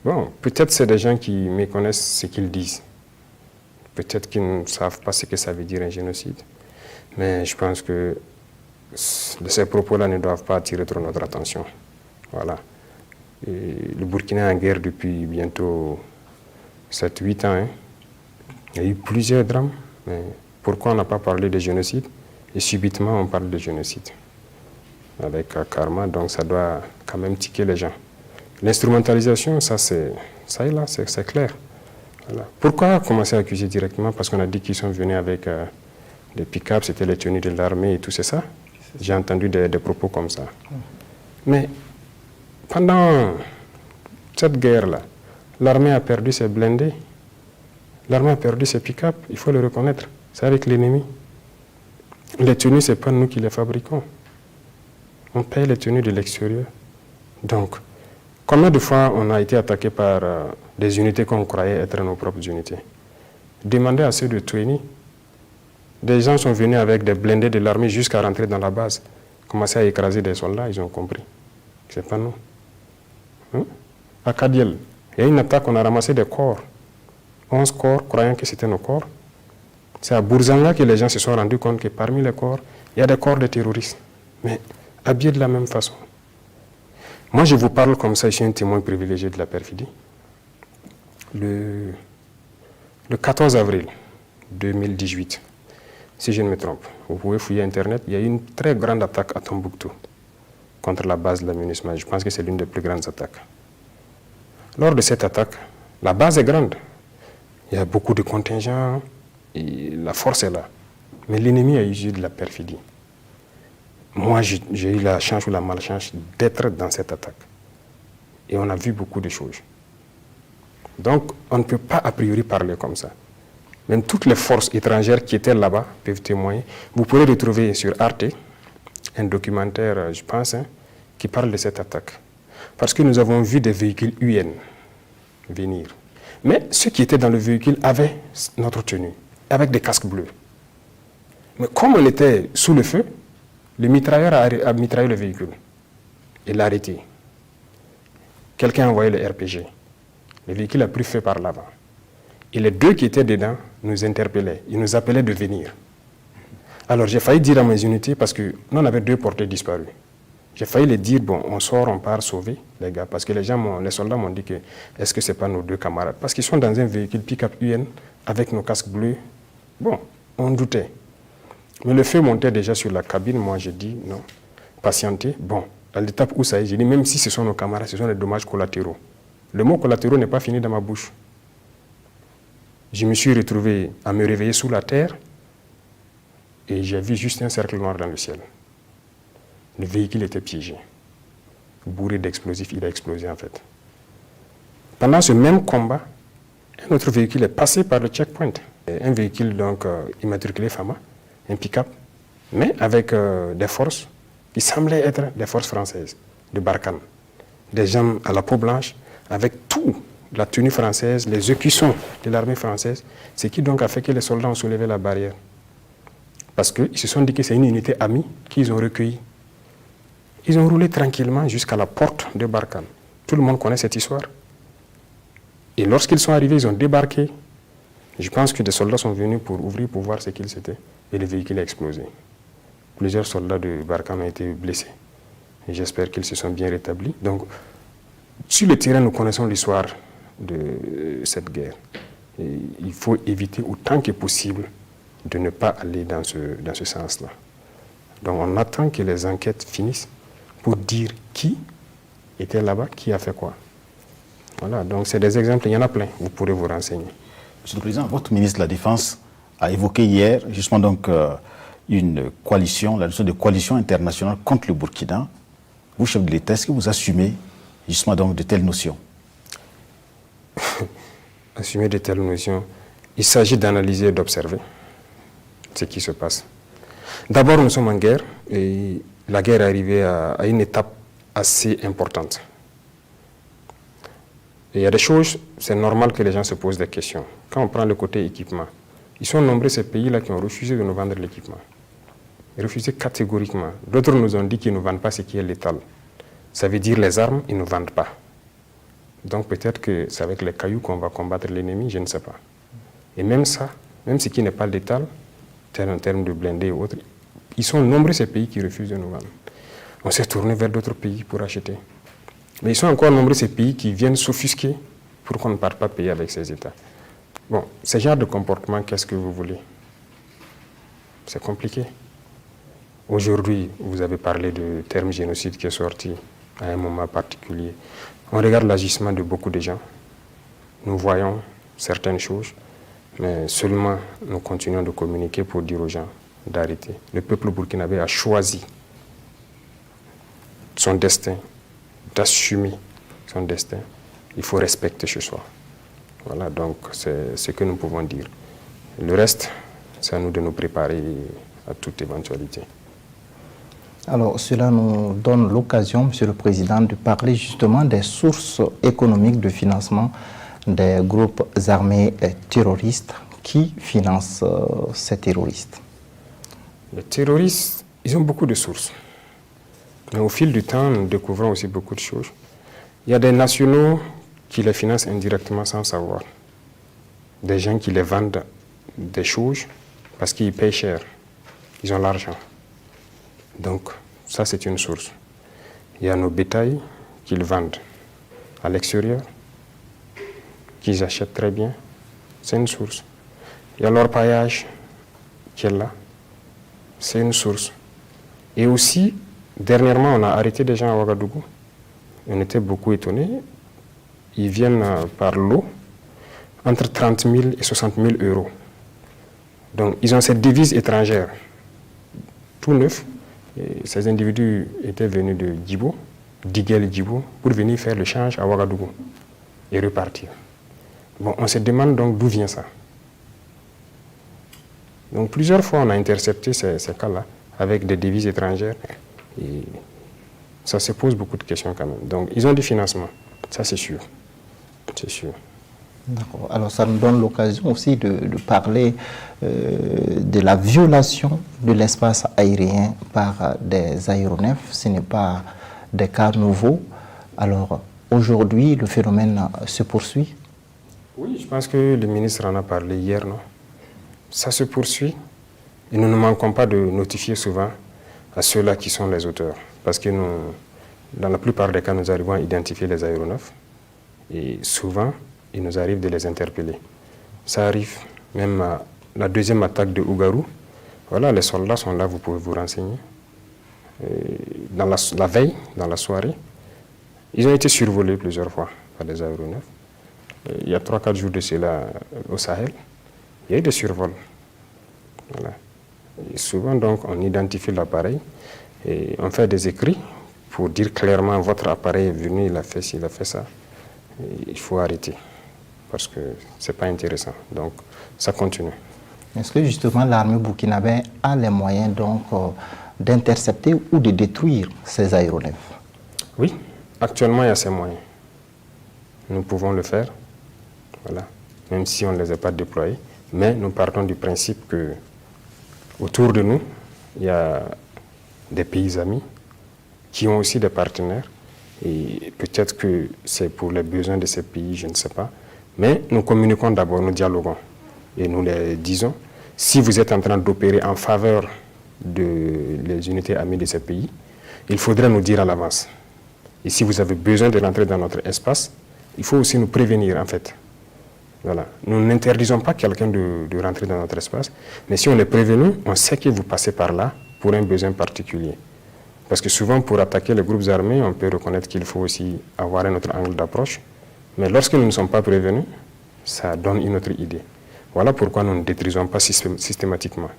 Bon, peut-être c'est des gens qui méconnaissent ce qu'ils disent. Peut-être qu'ils ne savent pas ce que ça veut dire un génocide. Mais je pense que ces propos-là ne doivent pas attirer trop notre attention. Voilà. Et le Burkina est en guerre depuis bientôt 7-8 ans. Hein. Il y a eu plusieurs drames. Mais pourquoi on n'a pas parlé de génocide? Et subitement, on parle de génocide. Avec Karma, donc ça doit quand même tiquer les gens. L'instrumentalisation, ça est là, c'est clair. Voilà. Pourquoi commencer à accuser directement? Parce qu'on a dit qu'ils sont venus avec des pick-up, c'était les tenues de l'armée et tout, c'est ça? J'ai entendu des propos comme ça. Mais pendant cette guerre-là, l'armée a perdu ses blindés, l'armée a perdu ses pick-up, il faut le reconnaître. C'est avec l'ennemi. Les tenues, ce n'est pas nous qui les fabriquons. On paye les tenues de l'extérieur. Donc, combien de fois on a été attaqué par des unités qu'on croyait être nos propres unités? Demandez à ceux de Tueni. Des gens sont venus avec des blindés de l'armée jusqu'à rentrer dans la base, commencer à écraser des soldats, ils ont compris. C'est pas nous. Hein? À Kadiel, il y a une attaque, on a ramassé des corps. 11 corps, croyant que c'était nos corps. C'est à Bourzanga que les gens se sont rendus compte que parmi les corps, il y a des corps de terroristes. Mais habillés de la même façon. Moi, je vous parle comme ça, je suis un témoin privilégié de la perfidie. Le 14 avril 2018, si je ne me trompe, vous pouvez fouiller Internet, il y a eu une très grande attaque à Tombouctou contre la base de la MINUSMA. Je pense que c'est l'une des plus grandes attaques. Lors de cette attaque, la base est grande. Il y a beaucoup de contingents, et la force est là. Mais l'ennemi a usé de la perfidie. Moi, j'ai eu la chance ou la malchance d'être dans cette attaque. Et on a vu beaucoup de choses. Donc, on ne peut pas a priori parler comme ça. Même toutes les forces étrangères qui étaient là-bas peuvent témoigner. Vous pourrez retrouver sur Arte un documentaire, je pense, qui parle de cette attaque. Parce que nous avons vu des véhicules UN venir. Mais ceux qui étaient dans le véhicule avaient notre tenue, avec des casques bleus. Mais comme on était sous le feu, le mitrailleur a mitraillé le véhicule. Il l'a arrêté. Quelqu'un a envoyé le RPG. Le véhicule a pris feu par l'avant. Et les deux qui étaient dedans nous interpellaient. Ils nous appelaient de venir. Alors j'ai failli dire à mes unités, parce que nous on avait 2 porteurs disparus. J'ai failli les dire, bon, on sort, on part sauver les gars. Parce que les soldats m'ont dit que, est-ce que ce n'est pas nos 2 camarades? Parce qu'ils sont dans un véhicule pick-up UN avec nos casques bleus. Bon, on doutait. Mais le feu montait déjà sur la cabine. Moi, j'ai dit non, patientez. Bon, à l'étape où ça est, j'ai dit même si ce sont nos camarades, ce sont des dommages collatéraux. Le mot collatéraux n'est pas fini dans ma bouche. Je me suis retrouvé à me réveiller sous la terre et j'ai vu juste un cercle noir dans le ciel. Le véhicule était piégé. Bourré d'explosifs, il a explosé en fait. Pendant ce même combat, un autre véhicule est passé par le checkpoint. Un véhicule donc immatriculé FAMA, un pick-up, mais avec des forces qui semblaient être des forces françaises, de Barkhane. Des gens à la peau blanche, avec tout, la tenue française, les écussons de l'armée française, ce qui donc a fait que les soldats ont soulevé la barrière. Parce qu'ils se sont dit que c'est une unité amie qu'ils ont recueillie. Ils ont roulé tranquillement jusqu'à la porte de Barkhane. Tout le monde connaît cette histoire. Et lorsqu'ils sont arrivés, ils ont débarqué. Je pense que des soldats sont venus pour ouvrir, pour voir ce qu'il c'était. Et le véhicule a explosé. Plusieurs soldats de Barkhane ont été blessés. Et j'espère qu'ils se sont bien rétablis. Donc, sur le terrain, nous connaissons l'histoire de cette guerre. Et il faut éviter autant que possible de ne pas aller dans ce sens-là. Donc, on attend que les enquêtes finissent pour dire qui était là-bas, qui a fait quoi. Voilà, donc c'est des exemples, il y en a plein, vous pourrez vous renseigner. Monsieur le Président, votre ministre de la Défense a évoqué hier justement donc une coalition, la notion de coalition internationale contre le Burkina. Vous, chef de l'État, est-ce que vous assumez justement donc de telles notions? Assumer de telles notions, il s'agit d'analyser et d'observer ce qui se passe. D'abord, nous sommes en guerre et la guerre est arrivée à une étape assez importante. Et il y a des choses, c'est normal que les gens se posent des questions. Quand on prend le côté équipement, ils sont nombreux ces pays-là qui ont refusé de nous vendre l'équipement. Refusé catégoriquement. D'autres nous ont dit qu'ils ne nous vendent pas ce qui est létal. Ça veut dire les armes, ils ne nous vendent pas. Donc peut-être que c'est avec les cailloux qu'on va combattre l'ennemi, je ne sais pas. Et même ça, même ce qui n'est pas létal, en termes de blindés et autres, ils sont nombreux ces pays qui refusent de nous vendre. On s'est tourné vers d'autres pays pour acheter. Mais ils sont encore nombreux ces pays qui viennent s'offusquer pour qu'on ne parte pas payer avec ces États. Bon, ce genre de comportement, qu'est-ce que vous voulez? C'est compliqué. Aujourd'hui, vous avez parlé du terme génocide qui est sorti à un moment particulier. On regarde l'agissement de beaucoup de gens. Nous voyons certaines choses, mais seulement nous continuons de communiquer pour dire aux gens d'arrêter. Le peuple burkinabé a choisi son destin, d'assumer son destin. Il faut respecter ce choix. Voilà, donc c'est ce que nous pouvons dire. Le reste, c'est à nous de nous préparer à toute éventualité. Alors, cela nous donne l'occasion, Monsieur le Président, de parler justement des sources économiques de financement des groupes armés terroristes. Qui financent ces terroristes? Les terroristes, ils ont beaucoup de sources. Mais au fil du temps, nous découvrons aussi beaucoup de choses. Il y a des nationaux qui les financent indirectement sans savoir. Des gens qui les vendent des choses parce qu'ils payent cher. Ils ont l'argent. Donc, ça, c'est une source. Il y a nos bétails qu'ils vendent à l'extérieur, qu'ils achètent très bien. C'est une source. Il y a l'orpaillage qui est là. C'est une source. Et aussi, dernièrement, on a arrêté des gens à Ouagadougou. On était beaucoup étonnés. Ils viennent par lot entre 30 000 et 60 000 euros. Donc, ils ont cette devise étrangère, tout neuf. Et ces individus étaient venus de Djibo, d'Iguel Djibo, pour venir faire le change à Ouagadougou et repartir. Bon, on se demande donc d'où vient ça. Donc, plusieurs fois, on a intercepté ces cas-là avec des devises étrangères. Et ça se pose beaucoup de questions quand même. Donc, ils ont du financement. Ça, c'est sûr. C'est sûr. D'accord. Alors, ça nous donne l'occasion aussi de parler de la violation de l'espace aérien par des aéronefs. Ce n'est pas des cas nouveaux. Alors, aujourd'hui, le phénomène se poursuit? Oui, je pense que le ministre en a parlé hier, non? Ça se poursuit. Et nous ne manquons pas de notifier souvent à ceux-là qui sont les auteurs. Parce que nous, dans la plupart des cas, nous arrivons à identifier les aéronefs. Et souvent, il nous arrive de les interpeller. Ça arrive même à la deuxième attaque de Ougarou. Voilà, les soldats sont là, vous pouvez vous renseigner. Dans la veille, dans la soirée, ils ont été survolés plusieurs fois par des aéronefs. Il y a 3-4 jours de cela au Sahel, il y a eu des survols. Voilà. Et souvent, donc, on identifie l'appareil et on fait des écrits pour dire clairement votre appareil est venu, il a fait ci, il a fait ça. Et il faut arrêter parce que ce n'est pas intéressant. Donc, ça continue. Est-ce que justement l'armée burkinabé a les moyens donc d'intercepter ou de détruire ces aéronefs? Oui, actuellement il y a ces moyens. Nous pouvons le faire, voilà, même si on ne les a pas déployés. Mais nous partons du principe que autour de nous, il y a des pays amis qui ont aussi des partenaires. Et peut-être que c'est pour les besoins de ces pays, je ne sais pas. Mais nous communiquons d'abord, nous dialoguons. Et nous les disons, si vous êtes en train d'opérer en faveur des unités amies de ces pays, il faudrait nous dire à l'avance. Et si vous avez besoin de rentrer dans notre espace, il faut aussi nous prévenir en fait. Voilà. Nous n'interdisons pas quelqu'un de rentrer dans notre espace, mais si on est prévenu, on sait que vous passez par là pour un besoin particulier. Parce que souvent, pour attaquer les groupes armés, on peut reconnaître qu'il faut aussi avoir un autre angle d'approche. Mais lorsque nous ne sommes pas prévenus, ça donne une autre idée. Voilà pourquoi nous ne détruisons pas systématiquement.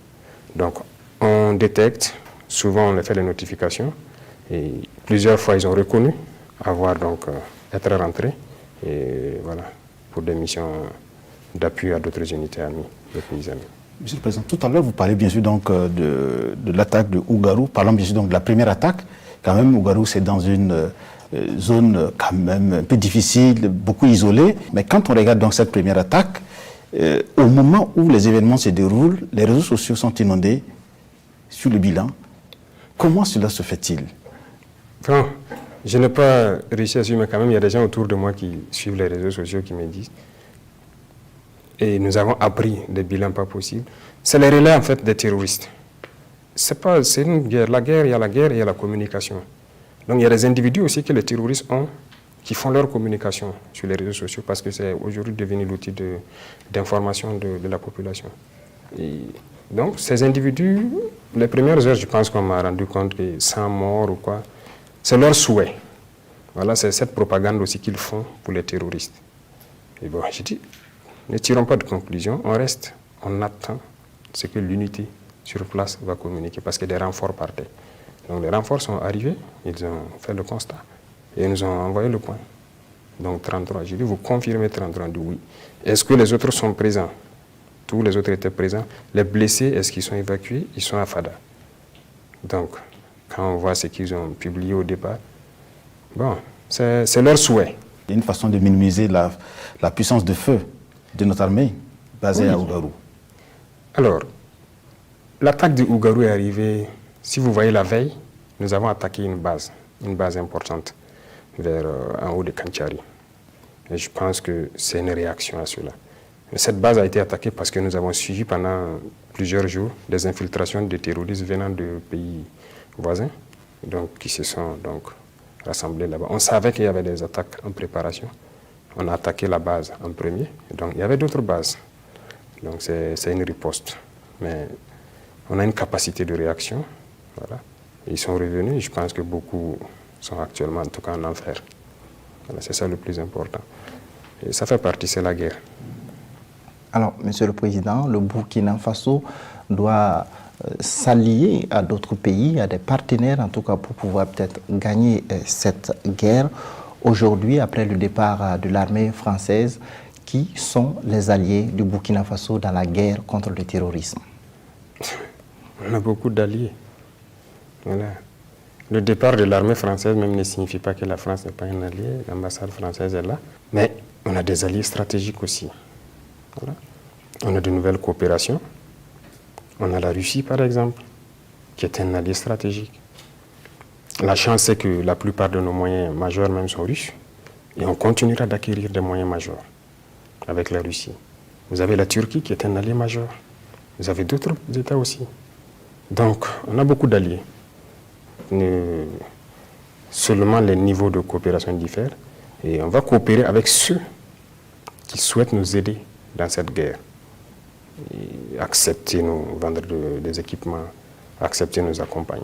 Donc, on détecte, souvent on fait les notifications, et plusieurs fois ils ont reconnu avoir donc être rentrés, et voilà, pour des missions d'appui à d'autres unités amies, des pays amis. Monsieur le Président, tout à l'heure, vous parlez bien sûr donc, de l'attaque de Ougarou. Parlons bien sûr donc de la première attaque. Quand même, Ougarou, c'est dans une zone quand même un peu difficile, beaucoup isolée. Mais quand on regarde donc cette première attaque, au moment où les événements se déroulent, les réseaux sociaux sont inondés sur le bilan. Comment cela se fait-il? Bon, je n'ai pas réussi à suivre, mais quand même, il y a des gens autour de moi qui suivent les réseaux sociaux qui me disent. Et nous avons appris des bilans pas possibles. C'est les relais en fait des terroristes. C'est une guerre. La guerre, il y a la guerre et il y a la communication. Donc il y a des individus aussi que les terroristes ont qui font leur communication sur les réseaux sociaux parce que c'est aujourd'hui devenu l'outil d'information de la population. Et donc ces individus, les premières heures, je pense qu'on m'a rendu compte que 100 morts ou quoi, c'est leur souhait. Voilà, c'est cette propagande aussi qu'ils font pour les terroristes. Et bon, j'ai dit, ne tirons pas de conclusion, on reste, on attend ce que l'unité sur place va communiquer parce que des renforts partaient. Donc les renforts sont arrivés, ils ont fait le constat et ils nous ont envoyé le point. Donc 33, j'ai dit, vous confirmez 33, dit oui. Est-ce que les autres sont présents? Tous les autres étaient présents. Les blessés, est-ce qu'ils sont évacués? Ils sont à Fada. Donc, quand on voit ce qu'ils ont publié au départ, bon, c'est leur souhait. Il y a une façon de minimiser la puissance de feu de notre armée basée à Ougarou. Alors, l'attaque de Ougarou est arrivée, si vous voyez la veille, nous avons attaqué une base importante vers en haut de Kanchari. Et je pense que c'est une réaction à cela. Mais cette base a été attaquée parce que nous avons suivi pendant plusieurs jours des infiltrations de terroristes venant de pays voisins, donc, qui se sont donc rassemblés là-bas. On savait qu'il y avait des attaques en préparation. On a attaqué la base en premier, donc il y avait d'autres bases. Donc c'est une riposte. Mais on a une capacité de réaction. Voilà. Ils sont revenus, je pense que beaucoup sont actuellement en tout cas en enfer. Voilà, c'est ça le plus important. Et ça fait partie, c'est la guerre. Alors, Monsieur le Président, le Burkina Faso doit s'allier à d'autres pays, à des partenaires en tout cas pour pouvoir peut-être gagner cette guerre. Aujourd'hui, après le départ de l'armée française, qui sont les alliés du Burkina Faso dans la guerre contre le terrorisme? On a beaucoup d'alliés. Voilà. Le départ de l'armée française même ne signifie pas que la France n'est pas un allié. L'ambassade française est là. Mais on a des alliés stratégiques aussi. Voilà. On a de nouvelles coopérations. On a la Russie, par exemple, qui est un allié stratégique. La chance, c'est que la plupart de nos moyens majeurs même sont russes. Et on continuera d'acquérir des moyens majeurs avec la Russie. Vous avez la Turquie qui est un allié majeur. Vous avez d'autres États aussi. Donc, on a beaucoup d'alliés. Seulement les niveaux de coopération diffèrent. Et on va coopérer avec ceux qui souhaitent nous aider dans cette guerre. et accepter nous vendre des équipements, accepter nous accompagner.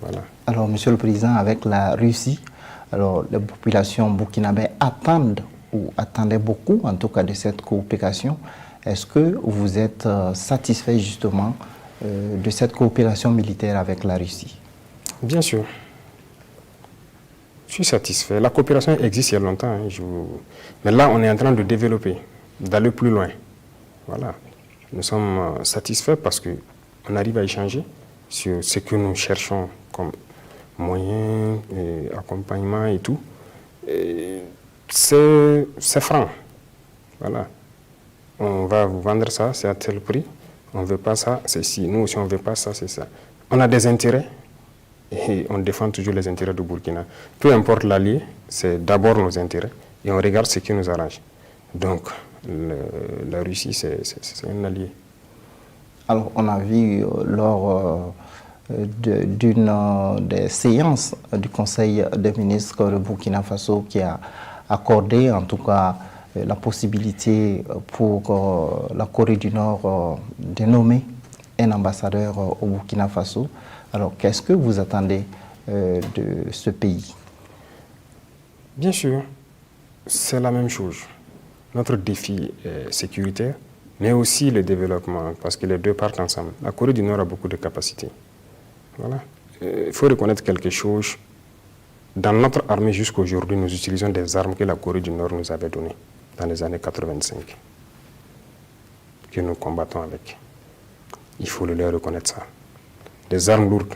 Voilà. Alors, Monsieur le Président, avec la Russie, alors les populations burkinabées attendent ou attendaient beaucoup, en tout cas, de cette coopération. Est-ce que vous êtes satisfait justement de cette coopération militaire avec la Russie? Bien sûr. Je suis satisfait. La coopération existe il y a longtemps. Hein, mais là, on est en train de développer, d'aller plus loin. Voilà. Nous sommes satisfaits parce qu'on arrive à échanger sur ce que nous cherchons comme moyens, accompagnement et tout. C'est franc. Voilà. On va vous vendre ça, c'est à tel prix. On ne veut pas ça, c'est ci. Nous aussi, on ne veut pas ça, c'est ça. On a des intérêts et on défend toujours les intérêts du Burkina. Peu importe l'allié, c'est d'abord nos intérêts et on regarde ce qui nous arrange. Donc, la Russie, c'est un allié. Alors, on a vu lors d'une des séances du Conseil des ministres le Burkina Faso qui a accordé, en tout cas, la possibilité pour la Corée du Nord de nommer un ambassadeur au Burkina Faso. Alors, qu'est-ce que vous attendez de ce pays? Bien sûr, c'est la même chose. Notre défi est sécuritaire, mais aussi le développement, parce que les deux partent ensemble. La Corée du Nord a beaucoup de capacités. Voilà. Il faut reconnaître quelque chose. Dans notre armée, jusqu'à aujourd'hui, nous utilisons des armes que la Corée du Nord nous avait données dans les années 85, que nous combattons avec. Il faut leur reconnaître ça. Des armes lourdes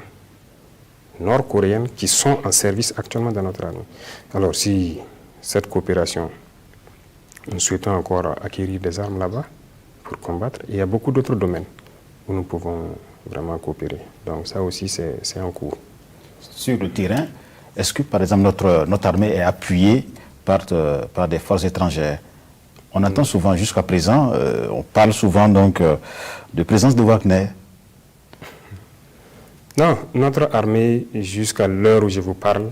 nord-coréennes qui sont en service actuellement dans notre armée. Alors, si cette coopération, nous souhaitons encore acquérir des armes là-bas pour combattre, il y a beaucoup d'autres domaines où nous pouvons vraiment coopérer. Donc ça aussi, c'est en cours. Sur le terrain, est-ce que, par exemple, notre armée est appuyée par des forces étrangères? On entend souvent, jusqu'à présent, on parle souvent donc de présence de Wagner. Non, notre armée, jusqu'à l'heure où je vous parle,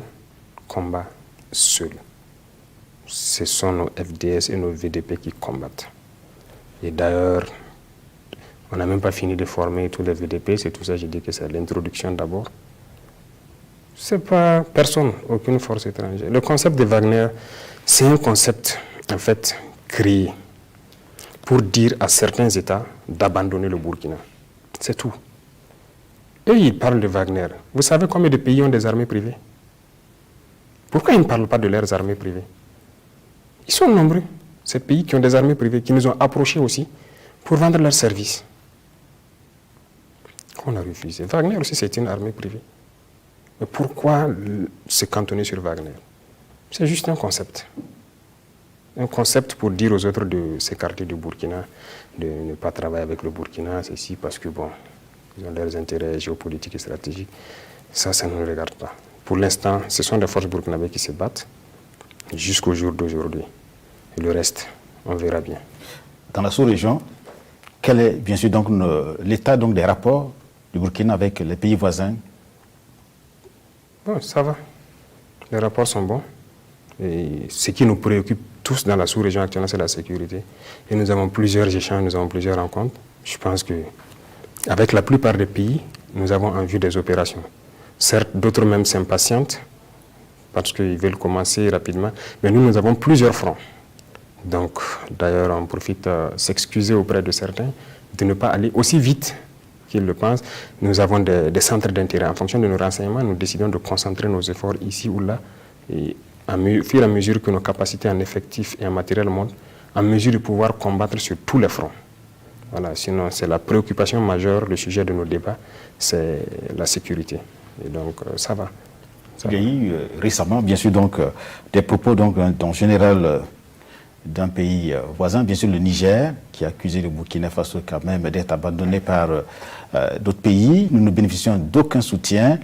combat seule. Ce sont nos FDS et nos VDP qui combattent. Et d'ailleurs, on n'a même pas fini de former tous les VDP, c'est tout ça, je dis que c'est l'introduction d'abord. C'est pas personne, aucune force étrangère. Le concept de Wagner, c'est un concept, en fait, créé pour dire à certains États d'abandonner le Burkina. C'est tout. Eux, ils parlent de Wagner. Vous savez combien de pays ont des armées privées? Pourquoi ils ne parlent pas de leurs armées privées? Ils sont nombreux, ces pays qui ont des armées privées, qui nous ont approchés aussi pour vendre leurs services. On a refusé. Wagner aussi, c'est une armée privée. Mais pourquoi se cantonner sur Wagner? C'est juste un concept. Un concept pour dire aux autres de s'écarter du Burkina, de ne pas travailler avec le Burkina, ceci parce que, bon, ils ont leurs intérêts géopolitiques et stratégiques. Ça ne nous regarde pas. Pour l'instant, ce sont des forces burkinabées qui se battent jusqu'au jour d'aujourd'hui. Et le reste, on verra bien. Dans la sous-région, quel est bien sûr donc l'état donc des rapports du Burkina avec les pays voisins? Bon, ça va. Les rapports sont bons. Et ce qui nous préoccupe tous dans la sous-région actuellement, c'est la sécurité. Et nous avons plusieurs échanges, nous avons plusieurs rencontres. Je pense qu'avec la plupart des pays, nous avons en vue des opérations. Certes, d'autres même s'impatientent parce qu'ils veulent commencer rapidement. Mais nous avons plusieurs fronts. Donc, d'ailleurs, on profite à s'excuser auprès de certains de ne pas aller aussi vite qu'ils le pensent. Nous avons des centres d'intérêt. En fonction de nos renseignements, nous décidons de concentrer nos efforts ici ou là. Et au fur et à mesure que nos capacités en effectifs et en matériel montent, en mesure de pouvoir combattre sur tous les fronts. Voilà, sinon, c'est la préoccupation majeure, le sujet de nos débats, c'est la sécurité. Et donc, ça va. Il y a eu récemment, bien sûr, donc, des propos d'un général d'un pays voisin, bien sûr le Niger, qui a accusé le Burkina Faso quand même d'être abandonné par d'autres pays. Nous ne bénéficions d'aucun soutien.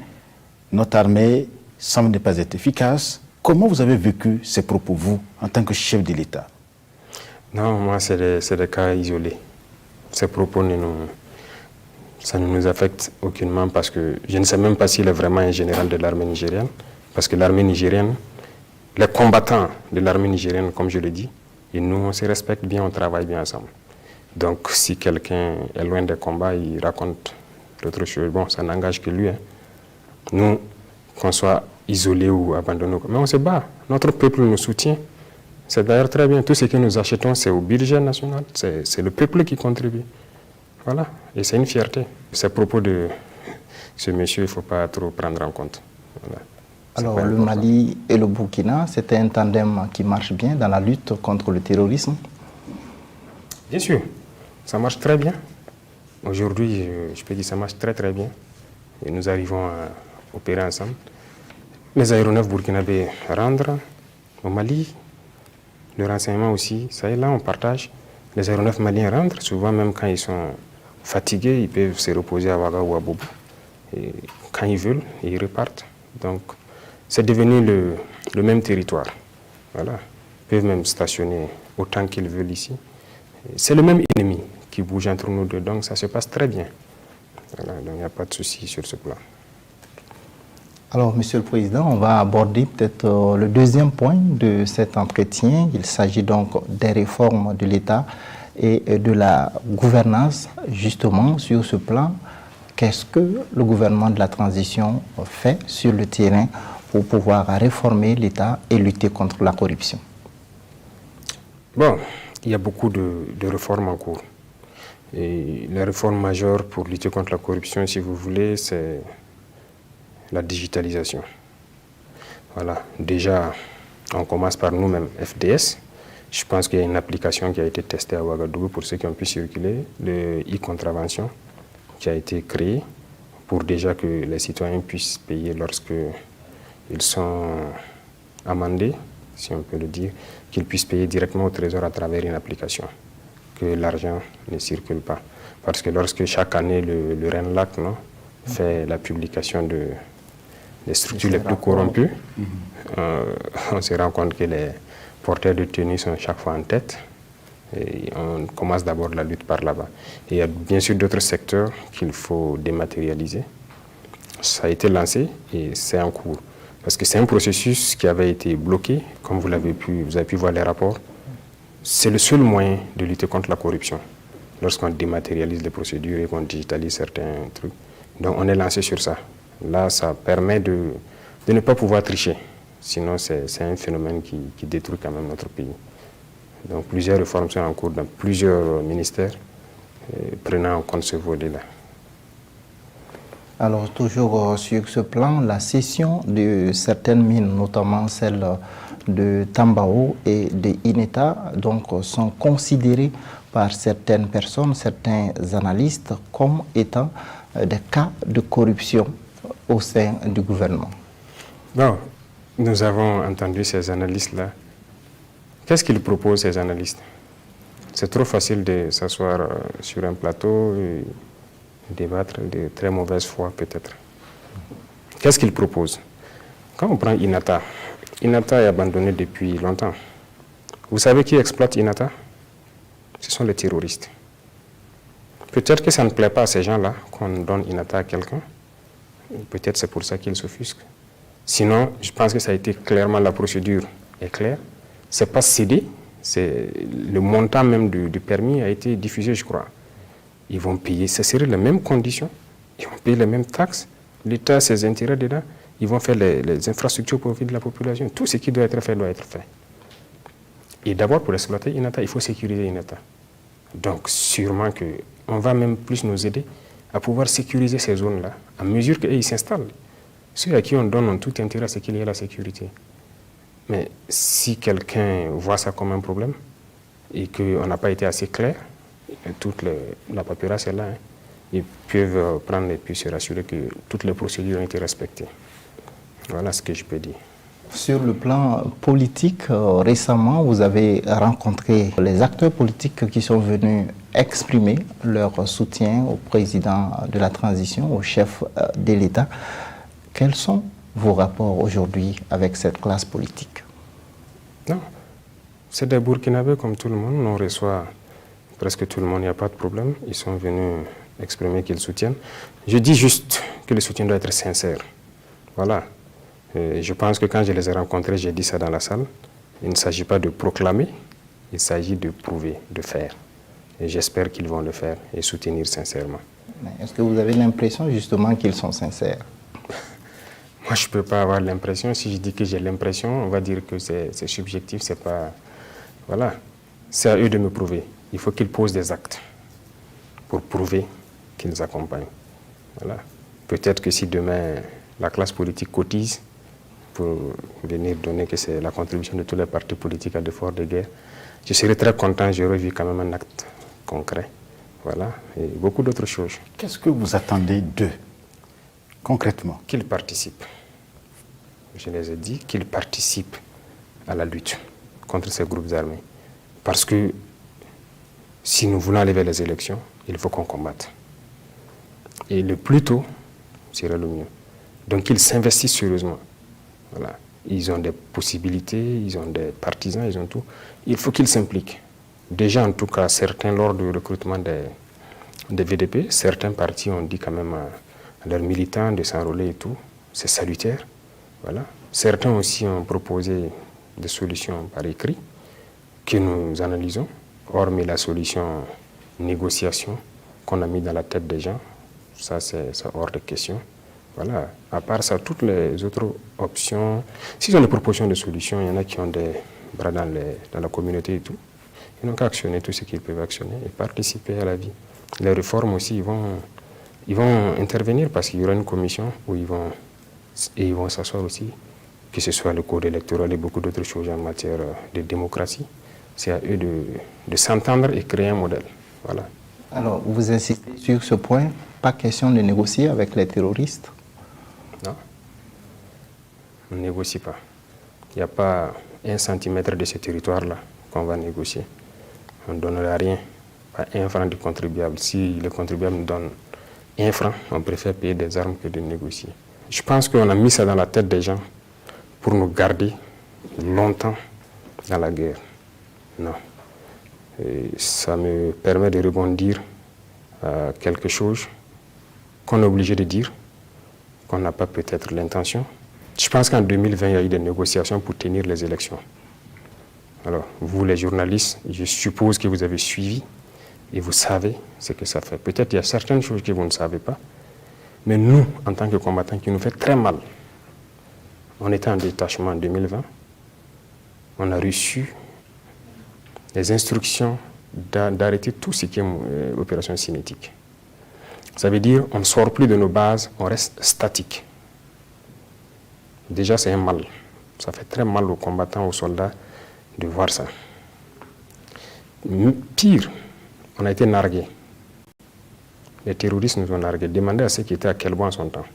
Notre armée semble ne pas être efficace. Comment vous avez vécu ces propos, vous, en tant que chef de l'État? Non, moi, c'est des cas isolés. Ces propos, ça ne nous affecte aucunement parce que je ne sais même pas s'il est vraiment un général de l'armée nigérienne. Parce que l'armée nigérienne, les combattants de l'armée nigérienne, comme je le dis, et nous, on se respecte bien, on travaille bien ensemble. Donc, si quelqu'un est loin des combats, il raconte d'autres choses. Bon, ça n'engage que lui. Hein. Nous, qu'on soit isolés ou abandonnés, mais on se bat. Notre peuple nous soutient. C'est d'ailleurs très bien. Tout ce que nous achetons, c'est au budget national. C'est le peuple qui contribue. Voilà. Et c'est une fierté. Ces propos de ce monsieur, il ne faut pas trop prendre en compte. Voilà. Alors, le Mali et le Burkina, c'était un tandem qui marche bien dans la lutte contre le terrorisme? Bien sûr, ça marche très bien. Aujourd'hui, je peux dire que ça marche très très bien. Et nous arrivons à opérer ensemble. Les aéronefs burkinabés rentrent au Mali. Le renseignement aussi, ça est là, on partage. Les aéronefs maliens rentrent, souvent même quand ils sont fatigués, ils peuvent se reposer à Ouaga ou à Bobo. Et quand ils veulent, ils repartent. Donc, c'est devenu le même territoire. Voilà. Ils peuvent même stationner autant qu'ils veulent ici. C'est le même ennemi qui bouge entre nous deux, donc ça se passe très bien. Voilà, donc il n'y a pas de souci sur ce plan. Alors, Monsieur le Président, on va aborder peut-être le deuxième point de cet entretien. Il s'agit donc des réformes de l'État et de la gouvernance. Justement, sur ce plan, qu'est-ce que le gouvernement de la transition fait sur le terrain pour pouvoir réformer l'État et lutter contre la corruption? Bon, il y a beaucoup de réformes en cours. Et la réforme majeure pour lutter contre la corruption, si vous voulez, c'est la digitalisation. Voilà, déjà, on commence par nous-mêmes, FDS. Je pense qu'il y a une application qui a été testée à Ouagadougou pour ceux qui ont pu circuler, le e-contravention, qui a été créé pour déjà que les citoyens puissent payer lorsque ils sont amendés, si on peut le dire, qu'ils puissent payer directement au trésor à travers une application, que l'argent ne circule pas. Parce que lorsque chaque année le RENLAC fait la publication des structures les plus corrompues, on se rend compte que les porteurs de tenue sont chaque fois en tête. Et on commence d'abord la lutte par là-bas. Et il y a bien sûr d'autres secteurs qu'il faut dématérialiser. Ça a été lancé et c'est en cours. Parce que c'est un processus qui avait été bloqué, comme vous avez pu voir les rapports. C'est le seul moyen de lutter contre la corruption, lorsqu'on dématérialise les procédures et qu'on digitalise certains trucs. Donc on est lancé sur ça. Là, ça permet de ne pas pouvoir tricher. Sinon, c'est un phénomène qui détruit quand même notre pays. Donc plusieurs réformes sont en cours dans plusieurs ministères, prenant en compte ce volet-là. Alors, toujours sur ce plan, la cession de certaines mines, notamment celles de Tambao et de Ineta, donc, sont considérées par certaines personnes, certains analystes, comme étant des cas de corruption au sein du gouvernement. Bon, nous avons entendu ces analystes-là. Qu'est-ce qu'ils proposent, ces analystes? C'est trop facile de s'asseoir sur un plateau et débattre de très mauvaise foi, peut-être. Qu'est-ce qu'ils proposent? Quand on prend Inata, Inata est abandonné depuis longtemps. Vous savez qui exploite Inata? Ce sont les terroristes. Peut-être que ça ne plaît pas à ces gens-là qu'on donne Inata à quelqu'un. Peut-être c'est pour ça qu'ils s'offusquent. Sinon, je pense que ça a été clairement, la procédure est claire. Ce n'est pas cédé, le montant même du permis a été diffusé, je crois. Ils vont payer, ce serait les mêmes conditions, ils vont payer les mêmes taxes, l'État a ses intérêts dedans, ils vont faire les infrastructures pour profit de la population. Tout ce qui doit être fait doit être fait. Et d'abord, pour exploiter Inata, il faut sécuriser Inata. Donc, sûrement qu'on va même plus nous aider à pouvoir sécuriser ces zones-là, à mesure qu'ils s'installent. Ceux à qui on donne ont tout intérêt à ce qu'il y ait la sécurité. Mais si quelqu'un voit ça comme un problème et qu'on n'a pas été assez clair, toute la paperasse est là, ils peuvent prendre et puis se rassurer que toutes les procédures ont été respectées. Voilà ce que je peux dire. Sur le plan politique, récemment, vous avez rencontré les acteurs politiques qui sont venus exprimer leur soutien au président de la transition, au chef de l'État. Quels sont vos rapports aujourd'hui avec cette classe politique? Non, c'est des Burkinabés comme tout le monde. On reçoit presque tout le monde, il n'y a pas de problème. Ils sont venus exprimer qu'ils soutiennent. Je dis juste que le soutien doit être sincère. Voilà. Je pense que quand je les ai rencontrés, j'ai dit ça dans la salle. Il ne s'agit pas de proclamer, il s'agit de prouver, de faire. Et j'espère qu'ils vont le faire et soutenir sincèrement. Est-ce que vous avez l'impression justement qu'ils sont sincères? Moi, je ne peux pas avoir l'impression. Si je dis que j'ai l'impression, on va dire que c'est subjectif, c'est pas... Voilà. C'est à eux de me prouver. Il faut qu'ils posent des actes pour prouver qu'ils nous accompagnent. Voilà. Peut-être que si demain, la classe politique cotise pour venir donner que c'est la contribution de tous les partis politiques à l'effort de guerre, je serais très content, j'aurais vu quand même un acte concret. Voilà. Et beaucoup d'autres choses. Qu'est-ce que vous attendez d'eux, concrètement? Qu'ils participent. Je les ai dit qu'ils participent à la lutte contre ces groupes armés. Parce que si nous voulons aller vers les élections, il faut qu'on combatte. Et le plus tôt serait le mieux. Donc ils s'investissent sérieusement. Voilà. Ils ont des possibilités, ils ont des partisans, ils ont tout. Il faut qu'ils s'impliquent. Déjà, en tout cas, certains, lors du recrutement des VDP, certains partis ont dit quand même à leurs militants de s'enrôler et tout. C'est salutaire. Voilà. Certains aussi ont proposé des solutions par écrit que nous analysons, hormis la solution négociation qu'on a mis dans la tête des gens. Ça, c'est hors de question. Voilà. À part ça, toutes les autres options, s'ils ont des propositions de solutions, il y en a qui ont des bras dans la communauté et tout. Ils n'ont qu'à actionner tout ce qu'ils peuvent actionner et participer à la vie. Les réformes aussi, ils vont intervenir parce qu'il y aura une commission où ils vont s'asseoir aussi, que ce soit le code électoral et beaucoup d'autres choses en matière de démocratie. C'est à eux de s'entendre et créer un modèle. Voilà. Alors, vous insistez sur ce point, pas question de négocier avec les terroristes? Non, on ne négocie pas. Il n'y a pas 1 centimètre de ce territoire-là qu'on va négocier. On ne donnera rien, pas 1 franc du contribuable. Si le contribuable nous donne 1 franc, on préfère payer des armes que de négocier. Je pense qu'on a mis ça dans la tête des gens pour nous garder longtemps dans la guerre. Non. Et ça me permet de rebondir à quelque chose qu'on est obligé de dire, qu'on n'a pas peut-être l'intention. Je pense qu'en 2020, il y a eu des négociations pour tenir les élections. Alors, vous les journalistes, je suppose que vous avez suivi et vous savez ce que ça fait. Peut-être qu'il y a certaines choses que vous ne savez pas, mais nous, en tant que combattants, qui nous fait très mal. On était en détachement en 2020, on a reçu les instructions d'arrêter tout ce qui est opération cinétique. Ça veut dire qu'on ne sort plus de nos bases, on reste statique. Déjà, c'est un mal. Ça fait très mal aux combattants, aux soldats de voir ça. Pire, on a été nargués. Les terroristes nous ont nargués. Demandez à ceux qui étaient à Kelbo en son temps.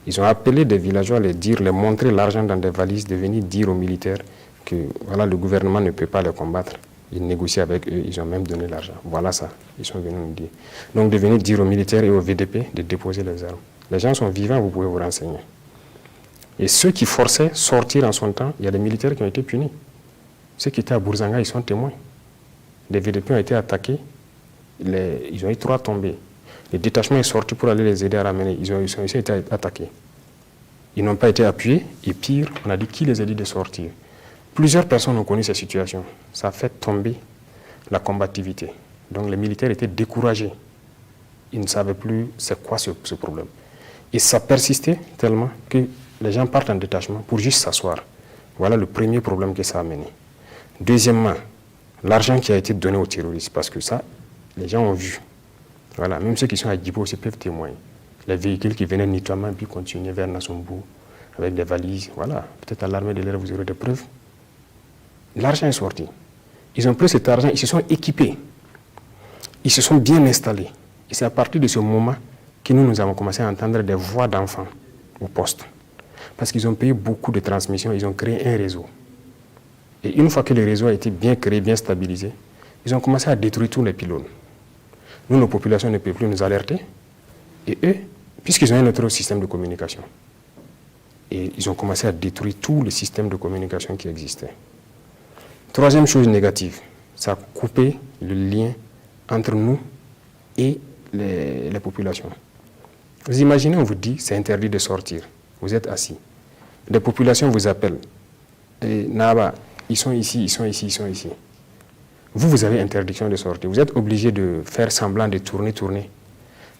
Ils ont appelé des villageois à les montrer l'argent dans des valises, de venir dire aux militaires que voilà, le gouvernement ne peut pas les combattre. Ils négocient avec eux, ils ont même donné l'argent. Voilà ça, ils sont venus nous dire. Donc de venir dire aux militaires et aux VDP de déposer les armes. Les gens sont vivants, vous pouvez vous renseigner. Et ceux qui forçaient sortir en son temps, il y a des militaires qui ont été punis. Ceux qui étaient à Bourzanga, ils sont témoins. Les VDP ont été attaqués, ils ont eu 3 tombés. Le détachement est sorti pour aller les aider à ramener. Ils ont été attaqués. Ils n'ont pas été appuyés. Et pire, on a dit qui les a dit de sortir. Plusieurs personnes ont connu cette situation. Ça a fait tomber la combativité. Donc les militaires étaient découragés. Ils ne savaient plus c'est quoi ce problème. Et ça persistait tellement que les gens partent en détachement pour juste s'asseoir. Voilà le premier problème que ça a amené. Deuxièmement, l'argent qui a été donné aux terroristes. Parce que ça, les gens ont vu. Voilà, même ceux qui sont à Djibo aussi peuvent témoigner. Les véhicules qui venaient de Nitouama puis continuaient vers Nassombo avec des valises. Voilà, peut-être à l'armée de l'air, vous aurez des preuves. L'argent est sorti. Ils ont pris cet argent, ils se sont équipés. Ils se sont bien installés. Et c'est à partir de ce moment que nous avons commencé à entendre des voix d'enfants au poste. Parce qu'ils ont payé beaucoup de transmissions, ils ont créé un réseau. Et une fois que le réseau a été bien créé, bien stabilisé, ils ont commencé à détruire tous les pylônes. Nous, nos populations ne peuvent plus nous alerter. Et eux, puisqu'ils ont un autre système de communication, et ils ont commencé à détruire tout le système de communication qui existait. Troisième chose négative, ça a coupé le lien entre nous et les populations. Vous imaginez, on vous dit, c'est interdit de sortir. Vous êtes assis. Les populations vous appellent. Et Naba, ils sont ici, ils sont ici, ils sont ici. vous avez interdiction de sortir. Vous êtes obligé de faire semblant de tourner.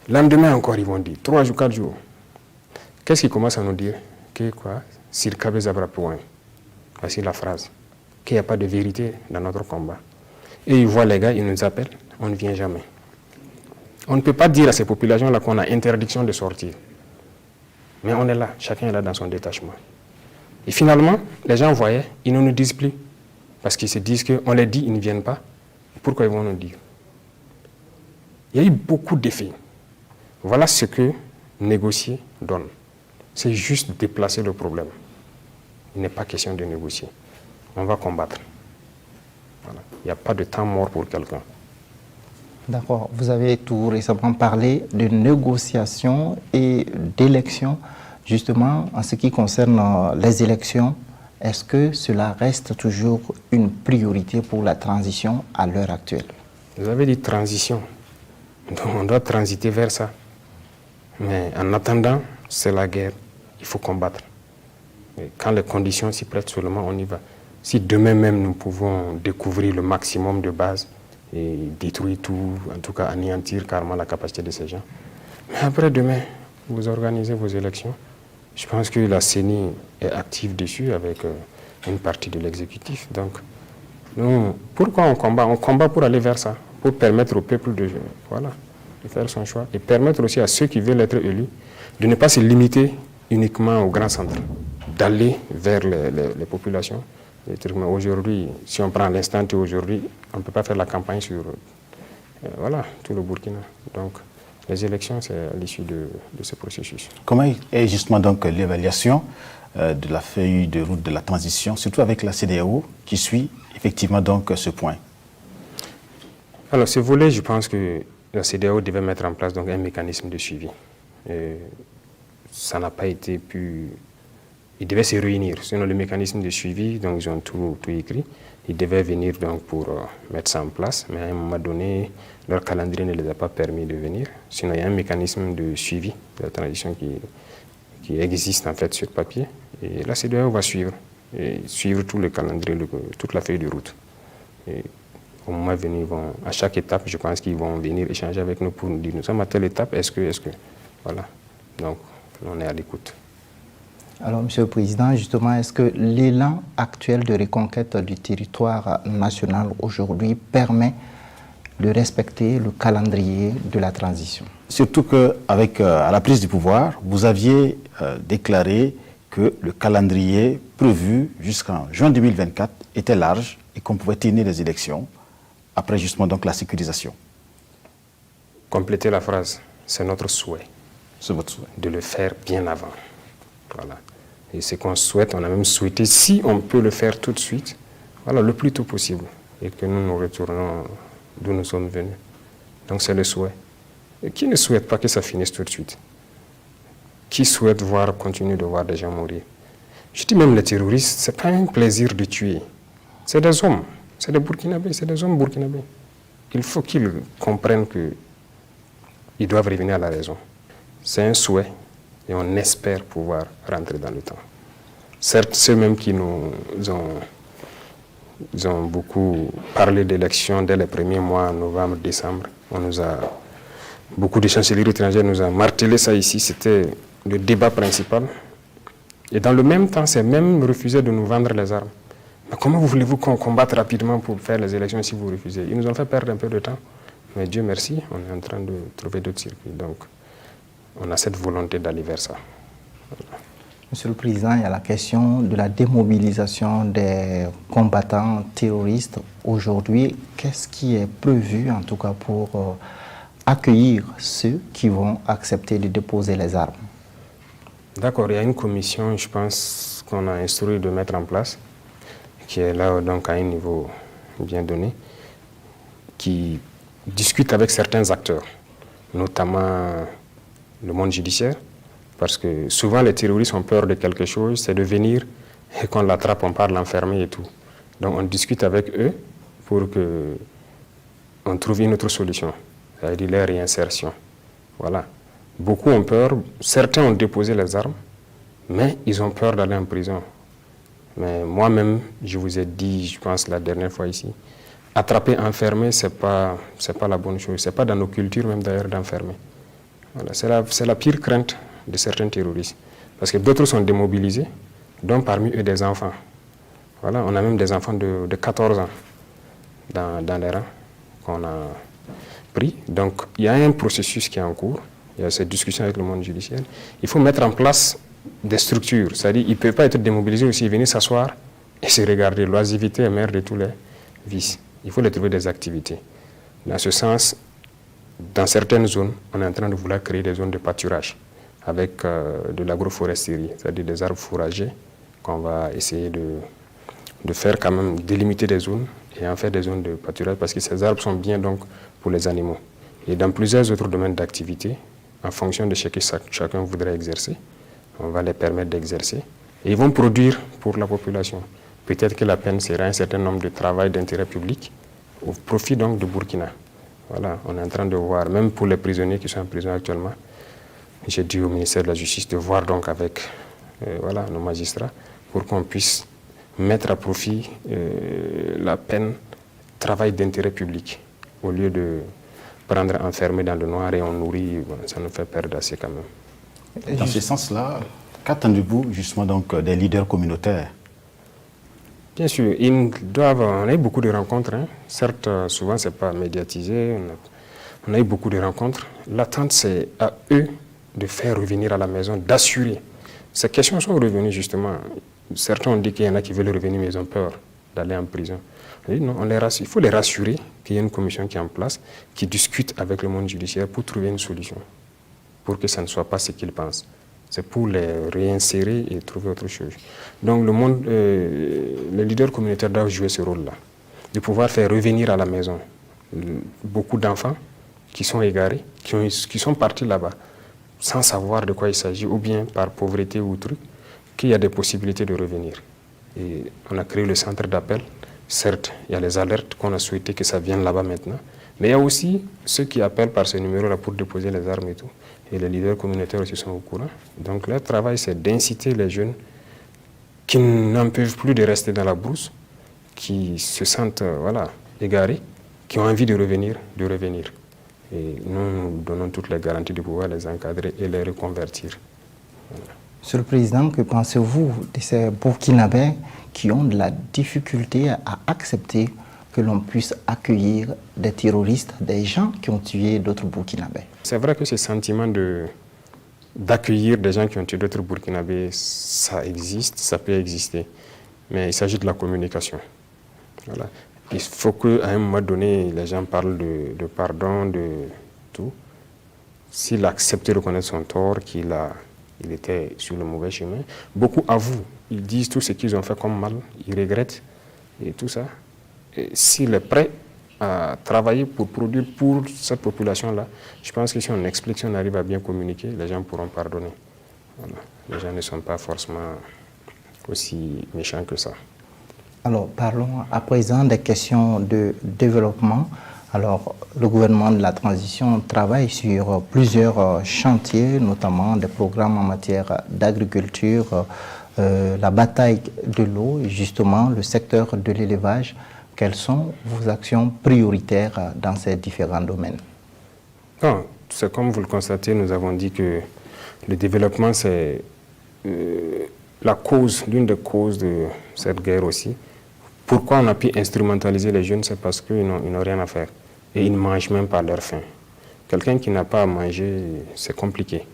Le lendemain encore, ils vont dire, 3 jours, 4 jours. Qu'est-ce qu'ils commencent à nous dire? Que quoi? Sirkabe Zabra Point. Voici la phrase. Qu'il n'y a pas de vérité dans notre combat. Et ils voient les gars, ils nous appellent, on ne vient jamais. On ne peut pas dire à ces populations-là qu'on a interdiction de sortir. Mais on est là, chacun est là dans son détachement. Et finalement, les gens voyaient, ils ne nous disent plus. Parce qu'ils se disent qu'on les dit, ils ne viennent pas. Pourquoi ils vont nous dire? Il y a eu beaucoup d'effets. Voilà ce que négocier donne. C'est juste déplacer le problème. Il n'est pas question de négocier. On va combattre. Voilà. Il n'y a pas de temps mort pour quelqu'un. D'accord. Vous avez tout récemment parlé de négociations et d'élections. Justement, en ce qui concerne les élections, est-ce que cela reste toujours une priorité pour la transition à l'heure actuelle? Vous avez dit transition. Donc on doit transiter vers ça. Mais en attendant, c'est la guerre. Il faut combattre. Et quand les conditions s'y prêtent seulement, on y va. Si demain même nous pouvons découvrir le maximum de bases et détruire tout, en tout cas anéantir carrément la capacité de ces gens. Mais après demain, vous organisez vos élections. Je pense que la CENI est active dessus avec une partie de l'exécutif. Donc, nous, pourquoi on combat? On combat pour aller vers ça, pour permettre au peuple de faire son choix et permettre aussi à ceux qui veulent être élus de ne pas se limiter uniquement au grand centre, d'aller vers les populations. Mais aujourd'hui, si on prend l'instant aujourd'hui, on ne peut pas faire la campagne sur tout le Burkina. Donc, les élections, c'est à l'issue de ce processus. Comment est justement donc l'évaluation de la feuille de route de la transition, surtout avec la CEDEAO qui suit effectivement donc ce point? Alors, ce volet, je pense que la CEDEAO devait mettre en place donc un mécanisme de suivi. Et ça n'a pas été pu. Ils devaient se réunir. Sinon, le mécanisme de suivi, donc ils ont tout écrit. Ils devaient venir donc pour mettre ça en place, mais à un moment donné, leur calendrier ne les a pas permis de venir. Sinon, il y a un mécanisme de suivi de la transition qui existe en fait sur papier. Et la CEDEAO va suivre tout le calendrier, toute la feuille de route. Et au moment venu, à chaque étape, je pense qu'ils vont venir échanger avec nous pour nous dire, nous sommes à telle étape, est-ce que, voilà. Donc, on est à l'écoute. Alors, Monsieur le Président, justement, est-ce que l'élan actuel de reconquête du territoire national aujourd'hui permet de respecter le calendrier de la transition? Surtout qu'avec à la prise du pouvoir, vous aviez déclaré que le calendrier prévu jusqu'en juin 2024 était large et qu'on pouvait tenir les élections après justement donc la sécurisation. Compléter la phrase, c'est notre souhait. C'est votre souhait. De le faire bien avant. Voilà. Et ce qu'on souhaite, on a même souhaité, si on peut le faire tout de suite, le plus tôt possible, et que nous retournons d'où nous sommes venus. Donc c'est le souhait. Et qui ne souhaite pas que ça finisse tout de suite? Qui souhaite continuer de voir des gens mourir? Je dis même les terroristes, ce n'est pas un plaisir de tuer. C'est des hommes, c'est des Burkinabés, c'est des hommes burkinabés. Il faut qu'ils comprennent qu'ils doivent revenir à la raison. C'est un souhait. Et on espère pouvoir rentrer dans le temps. Certes, ceux mêmes qui nous ont beaucoup parlé d'élections dès les premiers mois, novembre, décembre, beaucoup de chanceliers étrangers nous ont martelé ça ici, c'était le débat principal. Et dans le même temps, c'est même refusé de nous vendre les armes. Mais comment voulez-vous qu'on combatte rapidement pour faire les élections si vous refusez? Ils nous ont fait perdre un peu de temps. Mais Dieu merci, on est en train de trouver d'autres circuits. Donc, on a cette volonté d'aller vers ça. Voilà. Monsieur le Président, il y a la question de la démobilisation des combattants terroristes. Aujourd'hui, qu'est-ce qui est prévu, en tout cas, pour accueillir ceux qui vont accepter de déposer les armes? D'accord, il y a une commission, je pense, qu'on a instruit de mettre en place, qui est là donc à un niveau bien donné, qui discute avec certains acteurs, notamment le monde judiciaire, parce que souvent les terroristes ont peur de quelque chose, c'est de venir et qu'on l'attrape, on part l'enfermer et tout. Donc on discute avec eux pour qu'on trouve une autre solution, c'est-à-dire la réinsertion. Voilà. Beaucoup ont peur, certains ont déposé les armes, mais ils ont peur d'aller en prison. Mais moi-même, je vous ai dit, je pense la dernière fois ici, attraper, enfermer, c'est pas la bonne chose. C'est pas dans nos cultures même d'ailleurs d'enfermer. Voilà, c'est la pire crainte de certains terroristes. Parce que d'autres sont démobilisés, dont parmi eux des enfants. Voilà, on a même des enfants de 14 ans dans les rangs qu'on a pris. Donc il y a un processus qui est en cours, il y a cette discussion avec le monde judiciaire. Il faut mettre en place des structures, c'est-à-dire qu'il ne peut pas être démobilisé aussi, venir s'asseoir et se regarder. L'oisiveté est mère de tous les vices. Il faut les trouver des activités. Dans ce sens, dans certaines zones, on est en train de vouloir créer des zones de pâturage avec de l'agroforesterie, c'est-à-dire des arbres fourragers qu'on va essayer de faire quand même, délimiter des zones et en faire des zones de pâturage parce que ces arbres sont bien donc pour les animaux. Et dans plusieurs autres domaines d'activité, en fonction de ce que chacun voudrait exercer, on va les permettre d'exercer. Et ils vont produire pour la population. Peut-être que la peine sera un certain nombre de travail d'intérêt public au profit donc de Burkina. Voilà, on est en train de voir, même pour les prisonniers qui sont en prison actuellement, j'ai dit au ministère de la Justice de voir donc avec voilà, nos magistrats pour qu'on puisse mettre à profit la peine travail d'intérêt public au lieu de prendre enfermé dans le noir et on nourrit, bon, ça nous fait perdre assez quand même. Dans ce sens-là, qu'attendez-vous justement donc des leaders communautaires? Bien sûr, on a eu beaucoup de rencontres, hein. Certes, souvent ce n'est pas médiatisé, on a eu beaucoup de rencontres. L'attente c'est à eux de faire revenir à la maison, d'assurer. Ces questions sont revenues justement. Certains ont dit qu'il y en a qui veulent revenir mais ils ont peur d'aller en prison. On dit non, il faut les rassurer qu'il y a une commission qui est en place, qui discute avec le monde judiciaire pour trouver une solution, pour que ça ne soit pas ce qu'ils pensent. C'est pour les réinsérer et trouver autre chose. Donc les leaders communautaires doivent jouer ce rôle-là, de pouvoir faire revenir à la maison beaucoup d'enfants qui sont égarés, qui sont partis là-bas sans savoir de quoi il s'agit, ou bien par pauvreté ou truc, qu'il y a des possibilités de revenir. Et on a créé le centre d'appel. Certes, il y a les alertes qu'on a souhaité que ça vienne là-bas maintenant, mais il y a aussi ceux qui appellent par ce numéro-là pour déposer les armes et tout. Et les leaders communautaires aussi sont au courant. Donc leur travail, c'est d'inciter les jeunes qui n'en peuvent plus de rester dans la brousse, qui se sentent égarés, qui ont envie de revenir, Et nous donnons toutes les garanties de pouvoir les encadrer et les reconvertir. Voilà. Monsieur le Président, que pensez-vous de ces Burkinabés qui ont de la difficulté à accepter que l'on puisse accueillir des terroristes, des gens qui ont tué d'autres Burkinabés? C'est vrai que ce sentiment d'accueillir des gens qui ont tué d'autres Burkinabés, ça existe, ça peut exister. Mais il s'agit de la communication. Voilà. Il faut qu'à un moment donné, les gens parlent de pardon, de tout. S'il accepte de reconnaître son tort, qu'il était sur le mauvais chemin, beaucoup avouent. Ils disent tout ce qu'ils ont fait comme mal, ils regrettent et tout ça. S'il est prêt à travailler pour produire pour cette population-là, je pense que si on explique, si on arrive à bien communiquer, les gens pourront pardonner. Voilà. Les gens ne sont pas forcément aussi méchants que ça. Alors, parlons à présent des questions de développement. Alors, le gouvernement de la transition travaille sur plusieurs chantiers, notamment des programmes en matière d'agriculture, la bataille de l'eau et justement le secteur de l'élevage. Quelles sont vos actions prioritaires dans ces différents domaines? Non, c'est comme vous le constatez, nous avons dit que le développement, c'est l'une des causes de cette guerre aussi. Pourquoi on a pu instrumentaliser les jeunes? C'est parce qu'ils n'ont rien à faire. Et ils ne mangent même pas leur faim. Quelqu'un qui n'a pas à manger, c'est compliqué.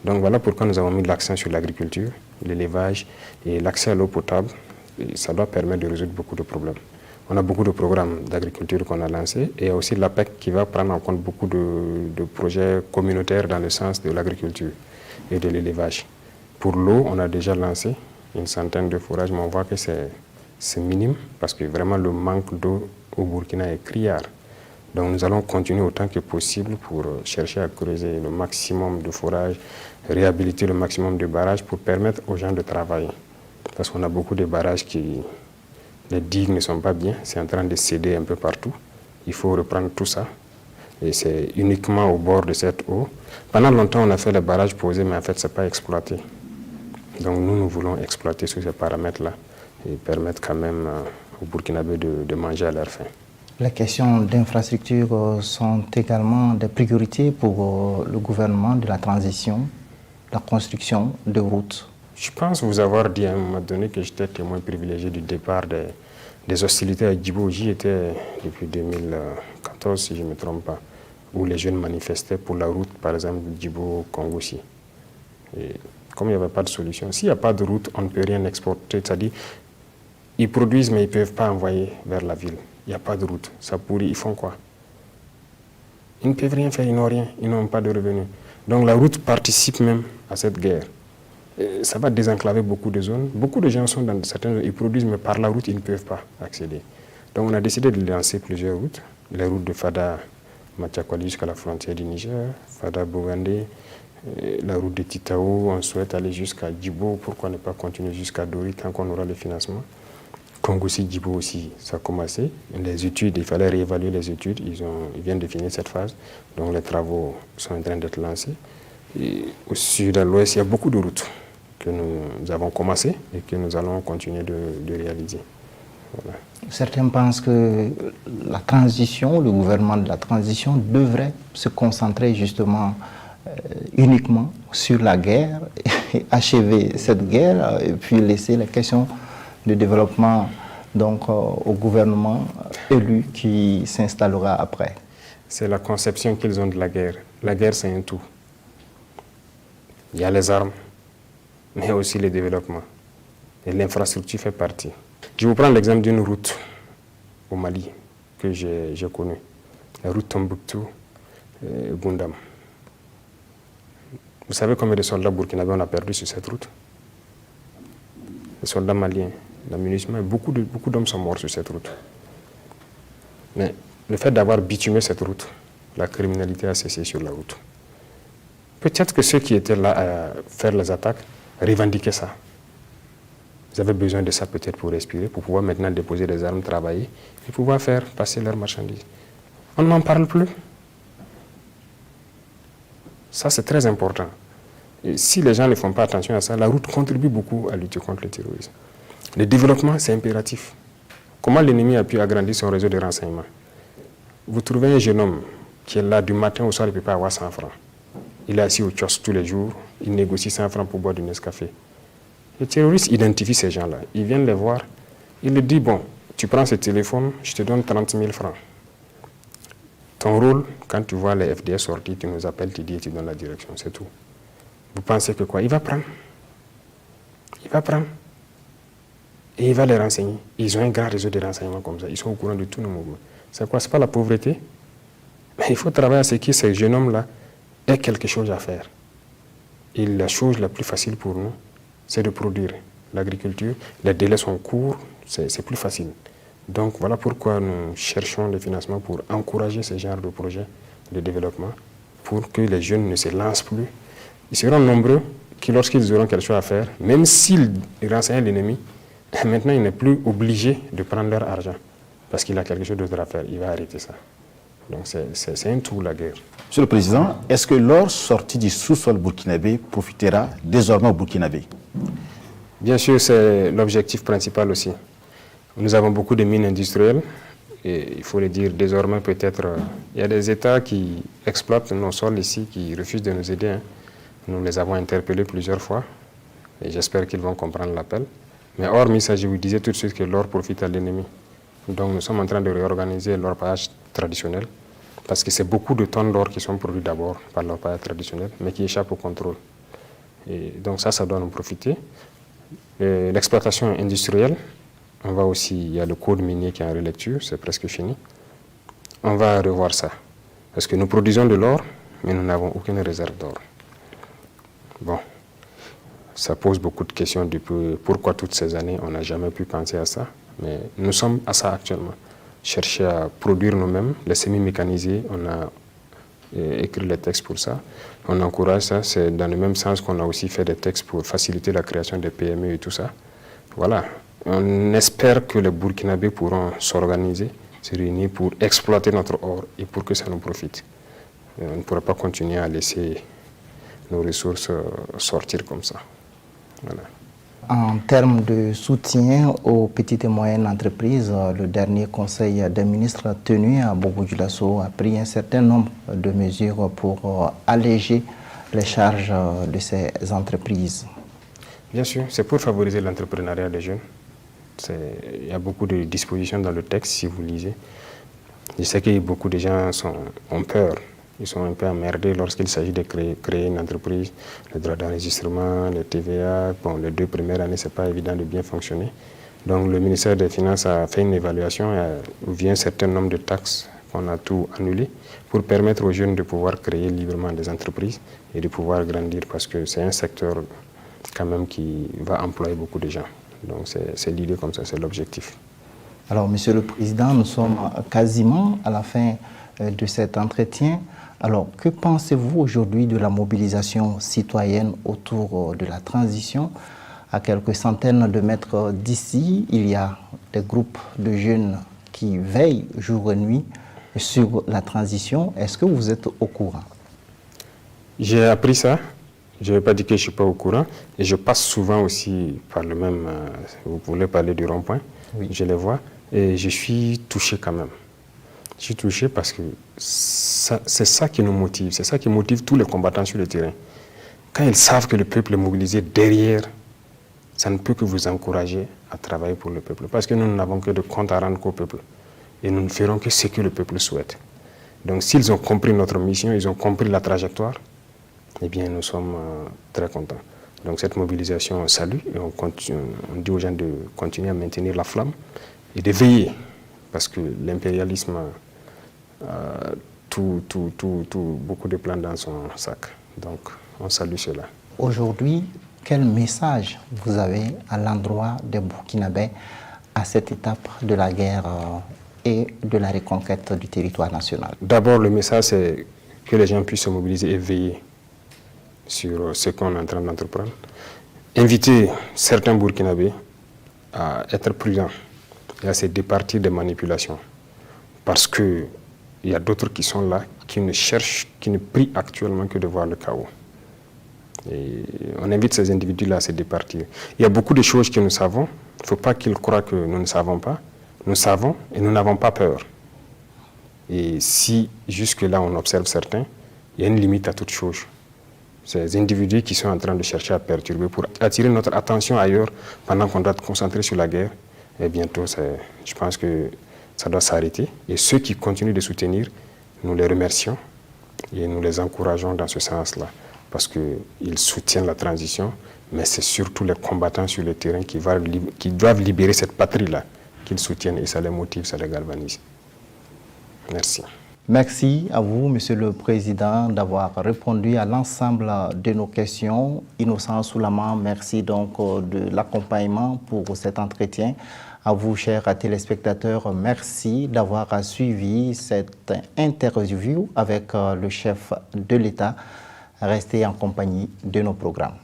Donc voilà pourquoi nous avons mis l'accent sur l'agriculture, l'élevage et l'accès à l'eau potable. Et ça doit permettre de résoudre beaucoup de problèmes. On a beaucoup de programmes d'agriculture qu'on a lancés et il y a aussi l'APEC qui va prendre en compte beaucoup de projets communautaires dans le sens de l'agriculture et de l'élevage. Pour l'eau, on a déjà lancé une centaine de forages, mais on voit que c'est minime parce que vraiment le manque d'eau au Burkina est criard. Donc nous allons continuer autant que possible pour chercher à creuser le maximum de forages, réhabiliter le maximum de barrages pour permettre aux gens de travailler. Parce qu'on a beaucoup de barrages les digues ne sont pas bien, c'est en train de céder un peu partout. Il faut reprendre tout ça. Et c'est uniquement au bord de cette eau. Pendant longtemps, on a fait les barrages posés, mais en fait, ce n'est pas exploité. Donc nous voulons exploiter sous ces paramètres-là et permettre quand même aux Burkinabés de manger à leur faim. Les questions d'infrastructure sont également des priorités pour le gouvernement de la transition, la construction de routes. Je pense vous avoir dit à un moment donné que j'étais témoin privilégié du départ des hostilités à Djibo. J'y étais depuis 2014, si je ne me trompe pas, où les jeunes manifestaient pour la route, par exemple, Djibo-Kongossi. Et comme il n'y avait pas de solution, s'il n'y a pas de route, on ne peut rien exporter. C'est-à-dire, ils produisent, mais ils ne peuvent pas envoyer vers la ville. Il n'y a pas de route. Ça pourrit, ils font quoi? Ils ne peuvent rien faire, ils n'ont rien, ils n'ont pas de revenus. Donc la route participe même à cette guerre. Et ça va désenclaver beaucoup de zones. Beaucoup de gens sont dans certaines zones, ils produisent, mais par la route, ils ne peuvent pas accéder. Donc on a décidé de lancer plusieurs routes. Les routes de Fada-Matiakwali jusqu'à la frontière du Niger, Fada-Bogandé, la route de Titao, on souhaite aller jusqu'à Djibo, pourquoi ne pas continuer jusqu'à Dori tant qu'on aura le financement. Kongossi, Djibo aussi, ça a commencé. Les études, il fallait réévaluer les études, ils viennent de finir cette phase, donc les travaux sont en train d'être lancés. Et au sud, à l'ouest, il y a beaucoup de routes que nous avons commencé et que nous allons continuer de réaliser. Voilà. Certains pensent que la transition, le gouvernement de la transition devrait se concentrer justement uniquement sur la guerre, et achever cette guerre et puis laisser les questions de développement donc, au gouvernement élu qui s'installera après. C'est la conception qu'ils ont de la guerre. La guerre, c'est un tout. Il y a les armes, mais aussi le développement. Et l'infrastructure fait partie. Je vous prends l'exemple d'une route au Mali que j'ai connue. La route Tombouctou-Gundam. Vous savez combien de soldats burkinabés on a perdu sur cette route? Les soldats maliens, la MINUSMA, beaucoup d'hommes sont morts sur cette route. Mais le fait d'avoir bitumé cette route, la criminalité a cessé sur la route. Peut-être que ceux qui étaient là à faire les attaques revendiquaient ça. Ils avaient besoin de ça peut-être pour respirer, pour pouvoir maintenant déposer des armes, travailler et pouvoir faire passer leurs marchandises. On n'en parle plus. Ça, c'est très important. Et si les gens ne font pas attention à ça, la route contribue beaucoup à lutter contre le terrorisme. Le développement, c'est impératif. Comment l'ennemi a pu agrandir son réseau de renseignement? Vous trouvez un jeune homme qui est là du matin au soir, il ne peut pas avoir 100 francs. Il est assis au kiosque tous les jours, il négocie 100 francs pour boire du Nescafé. Les terroristes identifient ces gens-là. Ils viennent les voir. Ils leur disent, bon, tu prends ce téléphone, je te donne 30 000 francs. Ton rôle, quand tu vois les FDS sortir, tu nous appelles, tu dis et tu donnes la direction, c'est tout. Vous pensez que quoi? Il va prendre. Il va prendre. Et il va les renseigner. Ils ont un grand réseau de renseignements comme ça. Ils sont au courant de tous nos mouvements. C'est quoi? Ce n'est pas la pauvreté. Mais il faut travailler à ce que ces jeunes hommes-là aient quelque chose à faire. Et la chose la plus facile pour nous, c'est de produire. L'agriculture, les délais sont courts, c'est plus facile. Donc voilà pourquoi nous cherchons le financement pour encourager ce genre de projets de développement, pour que les jeunes ne se lancent plus. Ils seront nombreux qui, lorsqu'ils auront quelque chose à faire, même s'ils renseignent l'ennemi, maintenant il n'est plus obligé de prendre leur argent parce qu'il a quelque chose d'autre à faire. Il va arrêter ça. Donc c'est un tout, la guerre. Monsieur le Président, est-ce que leur sortie du sous-sol burkinabé profitera désormais aux Burkinabés? Bien sûr, c'est l'objectif principal aussi. Nous avons beaucoup de mines industrielles et il faut le dire désormais peut-être, il y a des États qui exploitent nos sols ici, qui refusent de nous aider. Nous les avons interpellés plusieurs fois et j'espère qu'ils vont comprendre l'appel. Mais hormis ça, je vous disais tout de suite que l'or profite à l'ennemi. Donc nous sommes en train de réorganiser l'orpaillage traditionnel parce que c'est beaucoup de tonnes d'or qui sont produits d'abord par l'orpaillage traditionnel mais qui échappent au contrôle. Et donc ça doit nous profiter. L'exploitation industrielle, on va aussi, il y a le code minier qui est en relecture, c'est presque fini. On va revoir ça. Parce que nous produisons de l'or, mais nous n'avons aucune réserve d'or. Bon, ça pose beaucoup de questions du pourquoi toutes ces années on n'a jamais pu penser à ça. Mais nous sommes à ça actuellement. Chercher à produire nous-mêmes, les semi-mécanisés, on a écrit les textes pour ça. On encourage ça, c'est dans le même sens qu'on a aussi fait des textes pour faciliter la création des PME et tout ça. Voilà, on espère que les Burkinabés pourront s'organiser, se réunir pour exploiter notre or et pour que ça nous profite. On ne pourra pas continuer à laisser nos ressources sortir comme ça. Voilà. En termes de soutien aux petites et moyennes entreprises, le dernier conseil des ministres tenu à Bobo-Dioulasso a pris un certain nombre de mesures pour alléger les charges de ces entreprises. Bien sûr, c'est pour favoriser l'entrepreneuriat des jeunes. Il y a beaucoup de dispositions dans le texte, si vous lisez. Je sais que beaucoup de gens ont peur. Ils sont un peu emmerdés lorsqu'il s'agit de créer une entreprise. Le droit d'enregistrement, le TVA, les 2 premières années, ce n'est pas évident de bien fonctionner. Donc le ministère des Finances a fait une évaluation où vient un certain nombre de taxes qu'on a tout annulé pour permettre aux jeunes de pouvoir créer librement des entreprises et de pouvoir grandir parce que c'est un secteur quand même qui va employer beaucoup de gens. Donc c'est l'idée comme ça, c'est l'objectif. Alors Monsieur le Président, nous sommes quasiment à la fin de cet entretien. Alors, que pensez-vous aujourd'hui de la mobilisation citoyenne autour de la transition? À quelques centaines de mètres d'ici, il y a des groupes de jeunes qui veillent jour et nuit sur la transition. Est-ce que vous êtes au courant? J'ai appris ça. Je ne vais pas dire que je ne suis pas au courant. Et je passe souvent aussi par le même... vous voulez parler du rond-point? Oui. Je les vois. Et je suis touché quand même. Je suis touché parce que c'est ça qui nous motive, c'est ça qui motive tous les combattants sur le terrain. Quand ils savent que le peuple est mobilisé derrière, ça ne peut que vous encourager à travailler pour le peuple. Parce que nous n'avons que de compte à rendre qu'au peuple. Et nous ne ferons que ce que le peuple souhaite. Donc s'ils ont compris notre mission, ils ont compris la trajectoire, eh bien nous sommes très contents. Donc cette mobilisation, on salue et on dit aux gens de continuer à maintenir la flamme et de veiller. Parce que l'impérialisme beaucoup de plans dans son sac. Donc, on salue cela. Aujourd'hui, quel message vous avez à l'endroit des Burkinabés à cette étape de la guerre et de la reconquête du territoire national? D'abord, le message, c'est que les gens puissent se mobiliser et veiller sur ce qu'on est en train d'entreprendre. Inviter certains Burkinabés à être prudents et à se départir des manipulations. Parce qu'il y a d'autres qui sont là, qui ne prient actuellement que de voir le chaos. Et on invite ces individus-là à se départir. Il y a beaucoup de choses que nous savons. Il ne faut pas qu'ils croient que nous ne savons pas. Nous savons et nous n'avons pas peur. Et si jusque-là on observe certains, il y a une limite à toute chose. Ces individus qui sont en train de chercher à perturber pour attirer notre attention ailleurs pendant qu'on doit être concentré sur la guerre, et bientôt, je pense que ça doit s'arrêter. Et ceux qui continuent de soutenir, nous les remercions et nous les encourageons dans ce sens-là. Parce qu'ils soutiennent la transition, mais c'est surtout les combattants sur le terrain qui doivent libérer cette patrie-là, qu'ils soutiennent et ça les motive, ça les galvanise. Merci. Merci à vous, Monsieur le Président, d'avoir répondu à l'ensemble de nos questions. Innocent Souleymane, merci donc de l'accompagnement pour cet entretien. À vous, chers téléspectateurs, merci d'avoir suivi cette interview avec le chef de l'État. Restez en compagnie de nos programmes.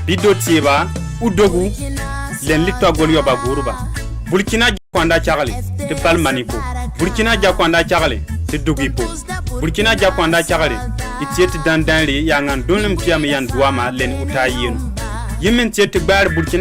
Bido tiba udogu len litwa golio ba guruba Burkina jakwanda chagale te palmaniko Burkina jakwanda chagale te dugipo Burkina jakwanda chagale itiet dandanri yangan donum piam yan duama len utayin yemen tiet bar Burkina